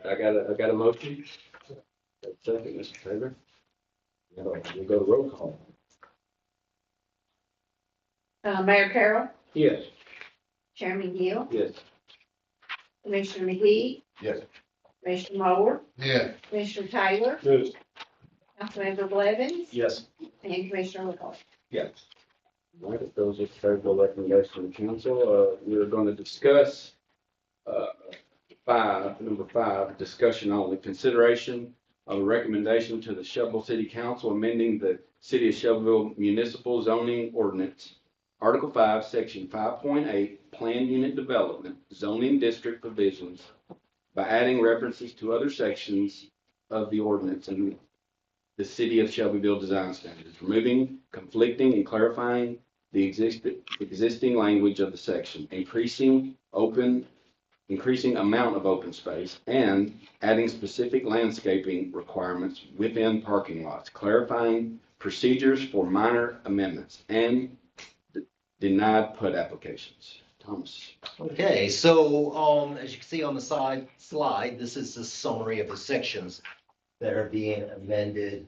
[SPEAKER 2] I got a motion. Second, Mr. Taylor. We'll go to roll call.
[SPEAKER 3] Mayor Carroll,
[SPEAKER 2] Yes.
[SPEAKER 3] Chairman Gill,
[SPEAKER 2] Yes.
[SPEAKER 3] Commissioner McGee,
[SPEAKER 10] Yes.
[SPEAKER 3] Commissioner Moore,
[SPEAKER 10] Yeah.
[SPEAKER 3] Commissioner Taylor,
[SPEAKER 6] Yes.
[SPEAKER 3] Councilmember Blevins,
[SPEAKER 5] Yes.
[SPEAKER 3] and Commissioner McCoy.
[SPEAKER 5] Yes.
[SPEAKER 2] All right, if those are favorable recommendations of the council, we're going to discuss, number five, discussion only, consideration of a recommendation to the Shelbyville City Council amending the City of Shelbyville Municipal Zoning Ordinance, Article 5, Section 5.8, Plan Unit Development, Zoning District Provisions, by adding references to other sections of the ordinance and the City of Shelbyville Design Standards, removing, conflicting, and clarifying the existing language of the section, increasing amount of open space, and adding specific landscaping requirements within parking lots, clarifying procedures for minor amendments, and denied PUD applications. Thomas.
[SPEAKER 4] Okay, so, as you can see on the slide, this is the summary of the sections that are being amended.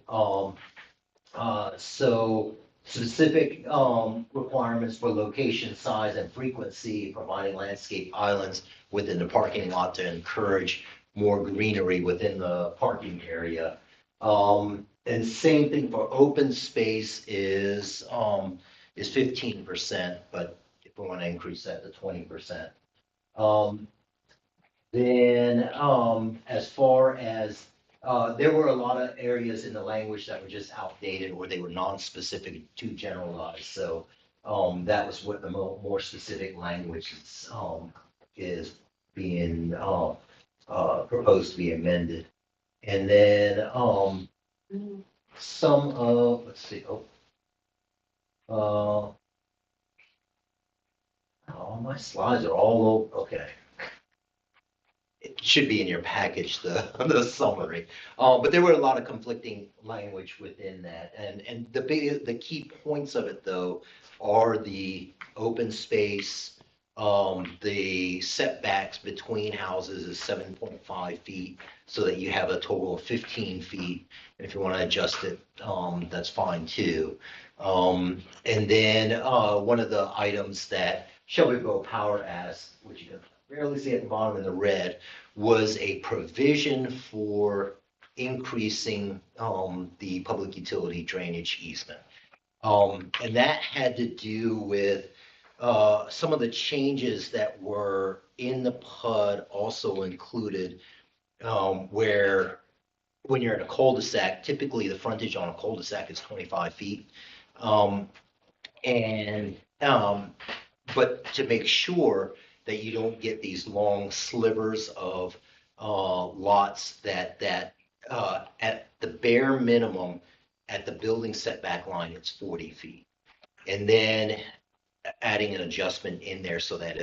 [SPEAKER 4] So specific, requirements for location, size, and frequency, providing landscape islands within the parking lot to encourage more greenery within the parking area. And same thing for open space is 15%, but if we want to increase that to 20%. Then, as far as, there were a lot of areas in the language that were just outdated or they were non-specific, too generalized. So, that was what the more specific language is being, proposed to be amended. And then, some of, let's see, all my slides are all over, okay. It should be in your package, the summary. But there were a lot of conflicting language within that. And the key points of it, though, are the open space, the setbacks between houses is 7.5 feet, so that you have a total of 15 feet. And if you want to adjust it, that's fine too. And then one of the items that Shelbyville Power asked, which you can barely see at the bottom in the red, was a provision for increasing the public utility drainage easement. And that had to do with some of the changes that were in the PUD also included where when you're in a cul-de-sac, typically the frontage on a cul-de-sac is 25 feet. But to make sure that you don't get these long slivers of lots that at the bare minimum, at the building setback line, it's 40 feet. And then adding an adjustment in there so that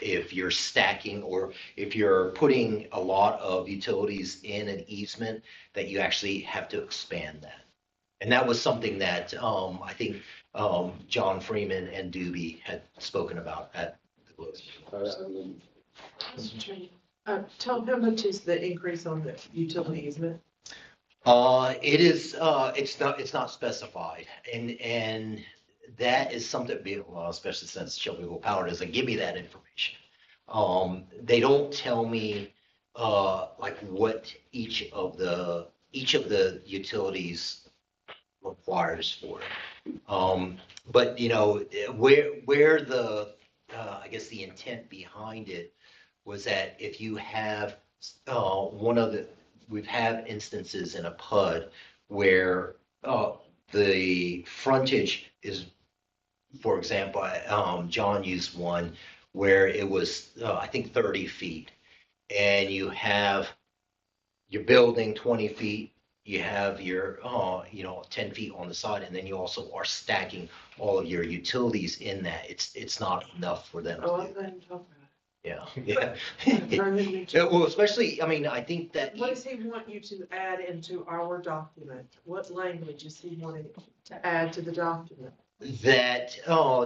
[SPEAKER 4] if you're stacking or if you're putting a lot of utilities in an easement, that you actually have to expand that. And that was something that I think John Freeman and Doobie had spoken about at the closing.
[SPEAKER 7] Tom, how much is the increase on the utility easement?
[SPEAKER 4] It is, it's not specified, and that is something, well, especially since Shelbyville Power doesn't give me that information. They don't tell me, like what each of the utilities requires for it. But you know, where the, I guess the intent behind it was that if you have, we've had instances in a PUD where, the frontage is, for example, John used one where it was, I think 30 feet. And you have your building 20 feet, you have your, 10 feet on the side, and then you also are stacking all of your utilities in that. It's not enough for them.
[SPEAKER 7] Oh, I'm glad you talked
[SPEAKER 4] Yeah, yeah.
[SPEAKER 7] about it.
[SPEAKER 4] Yeah, well, especially, I mean, I think that.
[SPEAKER 7] What does he want you to add into our document? What language is he wanting to add to the document?
[SPEAKER 4] That,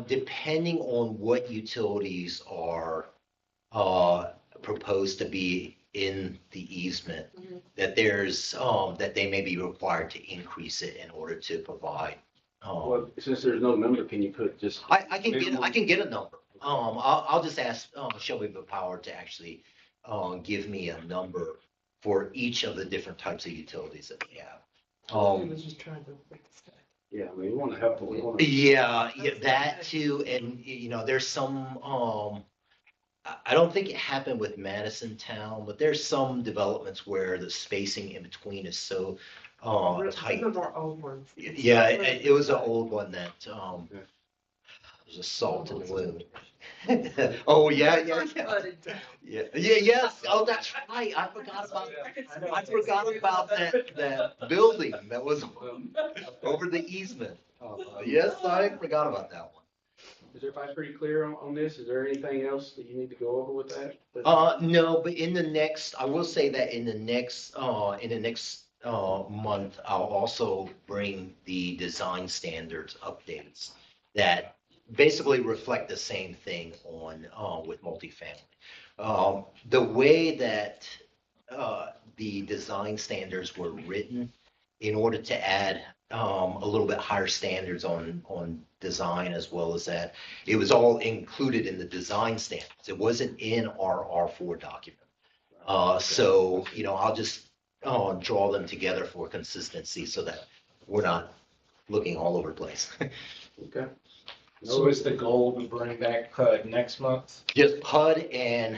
[SPEAKER 4] depending on what utilities are, proposed to be in the easement,
[SPEAKER 7] Mhm.
[SPEAKER 4] that there's, that they may be required to increase it in order to provide.
[SPEAKER 2] Well, since there's no number, can you put just?
[SPEAKER 4] I can get a number. I'll just ask, Shelbyville Power to actually, give me a number for each of the different types of utilities that we have.
[SPEAKER 7] I was just trying to make this guy.
[SPEAKER 2] Yeah, I mean, we want to help, but we want to.
[SPEAKER 4] Yeah, that too, and there's some, I don't think it happened with Madison Town, but there's some developments where the spacing in between is so, tight.
[SPEAKER 7] Some of our old ones.
[SPEAKER 4] Yeah, it was an old one that, was a salt in the wound. Oh, yeah. Yes, oh, that's right, I forgot about that building that was over the easement. Yes, I forgot about that one.
[SPEAKER 2] Is everybody pretty clear on this? Is there anything else that you need to go over with that?
[SPEAKER 4] No, but I will say that in the next month, I'll also bring the design standards updates that basically reflect the same thing with multifamily. The way that, the design standards were written in order to add, a little bit higher standards on design, as well as that, it was all included in the design standards. It wasn't in our R4 document. So, I'll just, draw them together for consistency so that we're not looking all over the place.
[SPEAKER 2] Okay.
[SPEAKER 5] So is the goal to bring back PUD next month?
[SPEAKER 4] Just PUD and,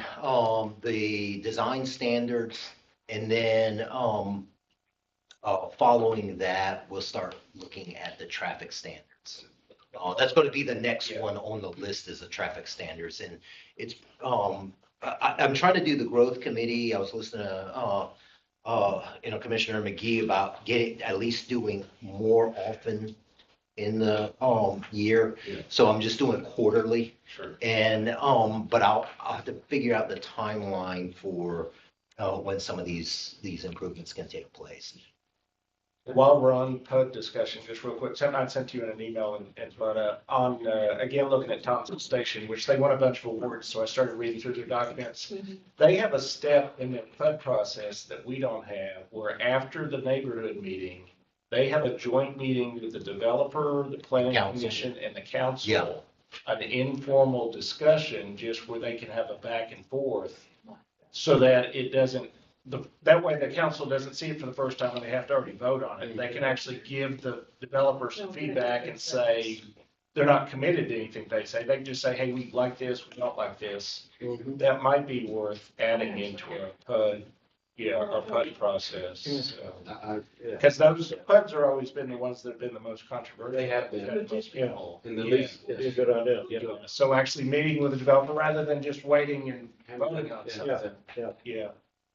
[SPEAKER 4] the design standards, and then, following that, we'll start looking at the traffic standards. That's going to be the next one on the list, is the traffic standards, and it's, I'm trying to do the growth committee. I was listening to, Commissioner McGee about at least doing more often in the, year.
[SPEAKER 5] Yeah.
[SPEAKER 4] So I'm just doing quarterly.
[SPEAKER 5] Sure.
[SPEAKER 4] And, but I'll have to figure out the timeline for, when some of these improvements can take place.
[SPEAKER 5] While we're on PUD discussion, just real quick, something I sent you in an email and brought up on, again, looking at Thompson Station, which they won a bunch of awards, so I started reading through their documents. They have a step in the PUD process that we don't have, where after the neighborhood meeting, they have a joint meeting with the developer, the planning commission, and the council.
[SPEAKER 4] Yeah.
[SPEAKER 5] An informal discussion, just where they can have a back and forth, so that it doesn't, that way the council doesn't see it for the first time and they have to already vote on it. They can actually give the developer some feedback and say, they're not committed to anything they say. They can just say, hey, we like this, we don't like this. That might be worth adding into our PUD, our PUD process. Because those PUDs are always been the ones that have been the most controversial.
[SPEAKER 2] They have been.
[SPEAKER 5] Had the most people.
[SPEAKER 2] And the least.
[SPEAKER 6] It's a good idea, yeah.
[SPEAKER 5] So actually meeting with the developer rather than just waiting and voting on something. Yeah.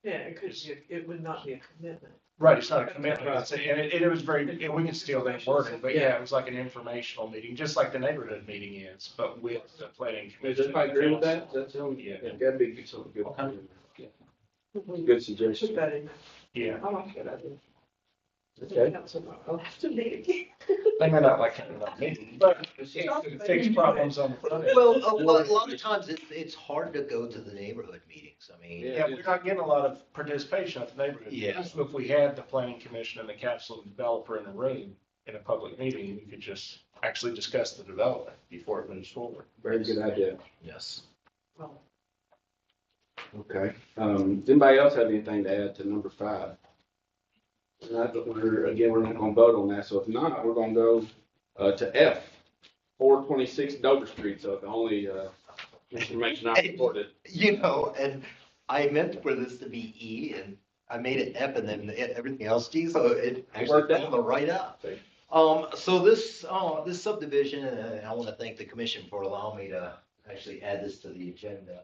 [SPEAKER 7] Yeah, it could be, it would not be a commitment.
[SPEAKER 5] Right, it's not a commitment, and it was very, and we can steal that wording, but yeah, it was like an informational meeting, just like the neighborhood meeting is, but with the planning
[SPEAKER 2] Does
[SPEAKER 5] commission.
[SPEAKER 2] everybody agree with that? That's,
[SPEAKER 5] Yeah.
[SPEAKER 2] That'd be something good. Good suggestion.
[SPEAKER 7] Put that in.
[SPEAKER 5] Yeah,
[SPEAKER 7] I like that idea.
[SPEAKER 2] Okay.
[SPEAKER 7] I'll have to meet again.
[SPEAKER 5] they may not like having that meeting, but it fix problems on the front end.
[SPEAKER 4] Well, a lot of times it's hard to go to the neighborhood meetings. I mean,
[SPEAKER 5] Yeah, we're not getting a lot of participation at the neighborhood.
[SPEAKER 4] Yeah.
[SPEAKER 5] So if we had the planning commission and the council and developer in the room in a public meeting, we could just actually discuss the development before it moves forward.
[SPEAKER 2] Very good idea.
[SPEAKER 4] yes.
[SPEAKER 7] Well,
[SPEAKER 2] Okay, does anybody else have anything to add to number 5? We're not gonna vote on that, so if not, we're gonna go, to F, 426 Dover Street, so the only, information I reported.
[SPEAKER 4] You know, and I meant for this to be E, and I made it F and then everything else G, so it actually
[SPEAKER 2] Worked out.
[SPEAKER 4] found the right out. So this subdivision, and I want to thank the commission for allowing me to actually add this to the agenda.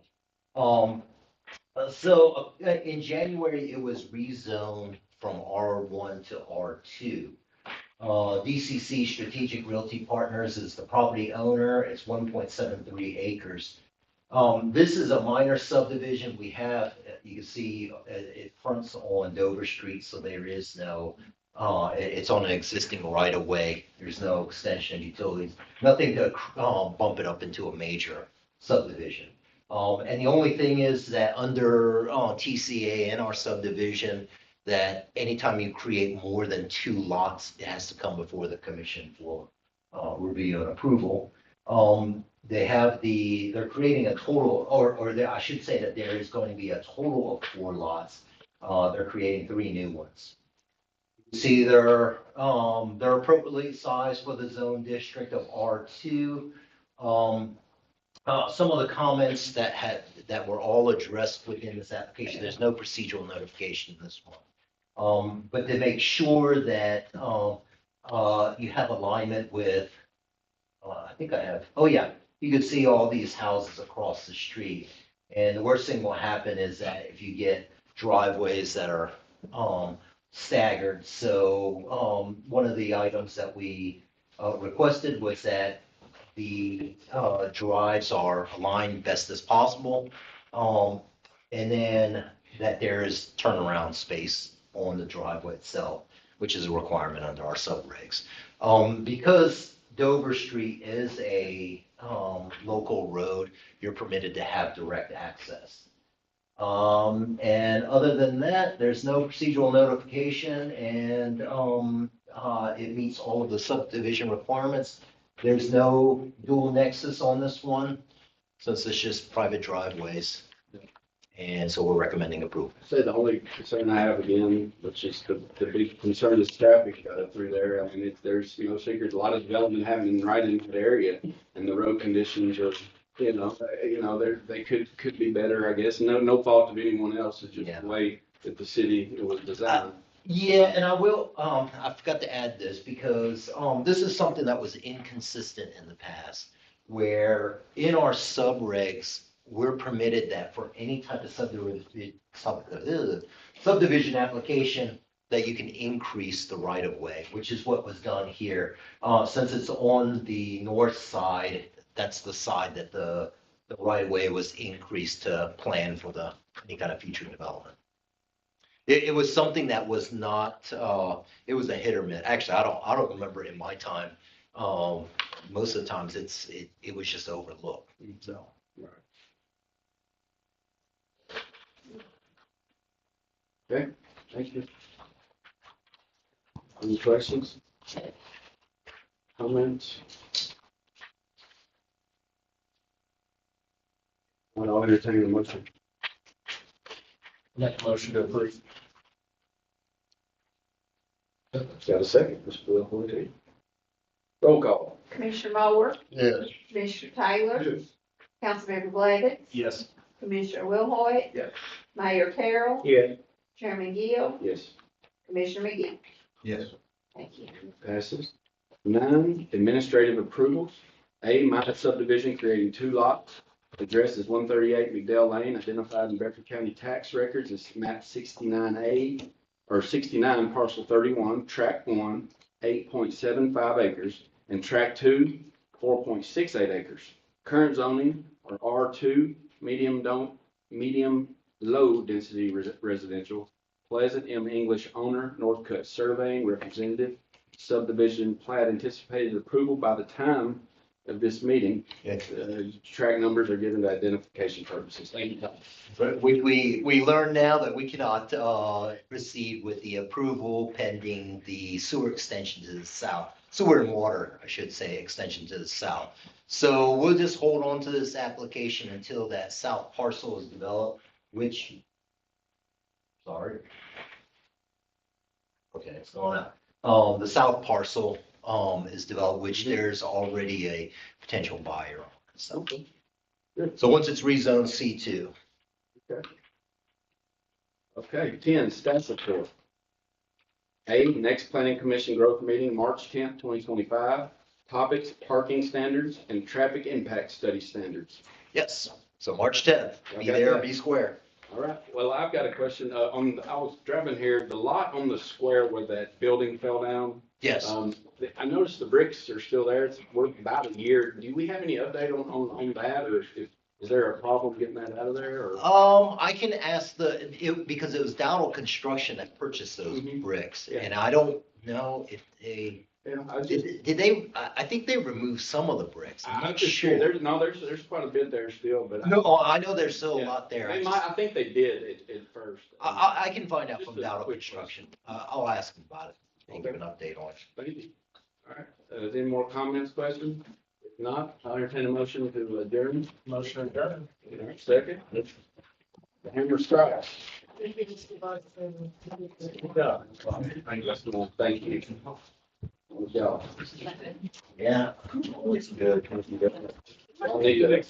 [SPEAKER 4] In January, it was rezoned from R1 to R2. DCC Strategic Realty Partners is the property owner. It's 1.73 acres. This is a minor subdivision. We have, you can see, it fronts on Dover Street, so there is no, it's on an existing right of way. There's no extension of utilities, nothing to bump it up into a major subdivision. And the only thing is that under TCA and our subdivision, that anytime you create more than 2 lots, it has to come before the commission for review and approval. They're creating a total, I should say that there is going to be a total of 4 lots. They're creating 3 new ones. See, they're appropriately sized for the zone district of R2. Some of the comments that were all addressed within this application, there's no procedural notification in this one. But to make sure that you have alignment with, I think I have, oh yeah, you can see all these houses across the street. And the worst thing will happen is that if you get driveways that are staggered. So one of the items that we requested was that the drives are aligned best as possible. And then that there is turnaround space on the driveway itself, which is a requirement under our subregs. Because Dover Street is a local road, you're permitted to have direct access. And other than that, there's no procedural notification, and it meets all of the subdivision requirements. There's no dual nexus on this one, since it's just private driveways. And so we're recommending approval.
[SPEAKER 2] Say the only concern I have again, which is the big concern is traffic through there. I mean, there's no secret, a lot of development happening right in that area, and the road conditions are, they could be better, I guess. No fault of anyone else. It's just the way that the city was designed.
[SPEAKER 4] Yeah, and I will, I forgot to add this because this is something that was inconsistent in the past, where in our subregs, we're permitted that for any type of subdivision application, that you can increase the right of way, which is what was done here. Since it's on the north side, that's the side that the right of way was increased to plan for any kind of future development. It was something that was not, it was a hit or miss. Actually, I don't remember in my time. Most of the times it was just overlooked. So.
[SPEAKER 2] Right. Okay, thank you. Any questions? Comments? I'll entertain a motion.
[SPEAKER 1] Make a motion to approve.
[SPEAKER 2] Got a second, Mr. Will Forte. Roll call.
[SPEAKER 3] Commissioner Moore,
[SPEAKER 8] Yes.
[SPEAKER 3] Commissioner Taylor, Councilmember Blevins,
[SPEAKER 5] Yes.
[SPEAKER 3] Commissioner Wilhoit,
[SPEAKER 2] Yes.
[SPEAKER 3] Mayor Carroll,
[SPEAKER 6] Yeah,
[SPEAKER 3] Chairman Gill,
[SPEAKER 2] Yes.
[SPEAKER 3] Commissioner McGee.
[SPEAKER 8] Yes.
[SPEAKER 3] Thank you.
[SPEAKER 2] Passes. 9, administrative approvals. A, minor subdivision creating 2 lots. Address is 138 McDell Lane, identified in Bedford County tax records as map 69A, or 69 parcel 31, tract 1, 8.75 acres, and tract 2, 4.68 acres. Current zoning are R2, medium low density residential. Pleasant M. English owner, Northcutt Surveying representative. Subdivision plat anticipated approval by the time of this meeting. Track numbers are given to identification purposes. Thank you.
[SPEAKER 4] But we learn now that we cannot proceed with the approval pending the sewer extension to the south. Sewer and water, I should say, extension to the south. So we'll just hold on to this application until that south parcel is developed. which, sorry. Okay, it's going out. The south parcel, is developed, which there's already a potential buyer on. So,
[SPEAKER 2] Good.
[SPEAKER 4] so once it's rezoned C2.
[SPEAKER 2] Okay, 10, staff report. A, next planning commission growth meeting, March 10th, 2025. Topics, parking standards and traffic impact study standards.
[SPEAKER 4] Yes, so March 10th, be
[SPEAKER 2] Okay.
[SPEAKER 4] there, be square.
[SPEAKER 2] All right, well, I've got a question. I was driving here, the lot on the square where that building fell down.
[SPEAKER 4] Yes.
[SPEAKER 2] I noticed the bricks are still there. It's worth about a year. Do we have any update on that, or is there a problem getting that out of there, or?
[SPEAKER 4] I can ask because it was Dowdle Construction that purchased those
[SPEAKER 2] Mhm.
[SPEAKER 4] bricks,
[SPEAKER 2] Yeah.
[SPEAKER 4] and I don't know if they,
[SPEAKER 2] Yeah, I just,
[SPEAKER 4] did they, I think they removed some of the bricks. I'm
[SPEAKER 2] I'm
[SPEAKER 4] not
[SPEAKER 2] just
[SPEAKER 4] sure.
[SPEAKER 2] sure. There's quite a bit there still, but.
[SPEAKER 4] No, I know there's still a
[SPEAKER 2] Yeah.
[SPEAKER 4] lot there.
[SPEAKER 2] They might, I think they did at first.
[SPEAKER 4] I can find out
[SPEAKER 2] Just
[SPEAKER 4] from
[SPEAKER 2] a
[SPEAKER 4] Dowdle
[SPEAKER 2] quick
[SPEAKER 4] Construction. I'll ask them about it and give an update on it.
[SPEAKER 2] Thank you. All right, is any more comments, questions? If not, I'll entertain a motion to adjourn.
[SPEAKER 5] Motion adjourned.
[SPEAKER 2] All right, second. The hammer strikes.
[SPEAKER 5] Good job.
[SPEAKER 2] Thank you. Good job.
[SPEAKER 4] Yeah. It's good.
[SPEAKER 2] I'll need it.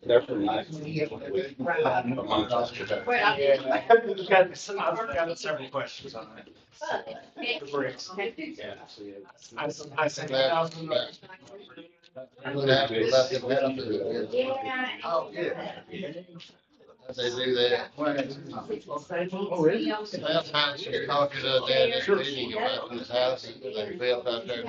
[SPEAKER 2] They're from last week. Amongst us.
[SPEAKER 5] I've got several questions on it. The bricks.
[SPEAKER 2] Yeah.
[SPEAKER 5] I said, $1,000.
[SPEAKER 10] Oh, yeah. They do that.
[SPEAKER 3] Oh,
[SPEAKER 10] Last time she was talking to Dad at the meeting about his house, they built out there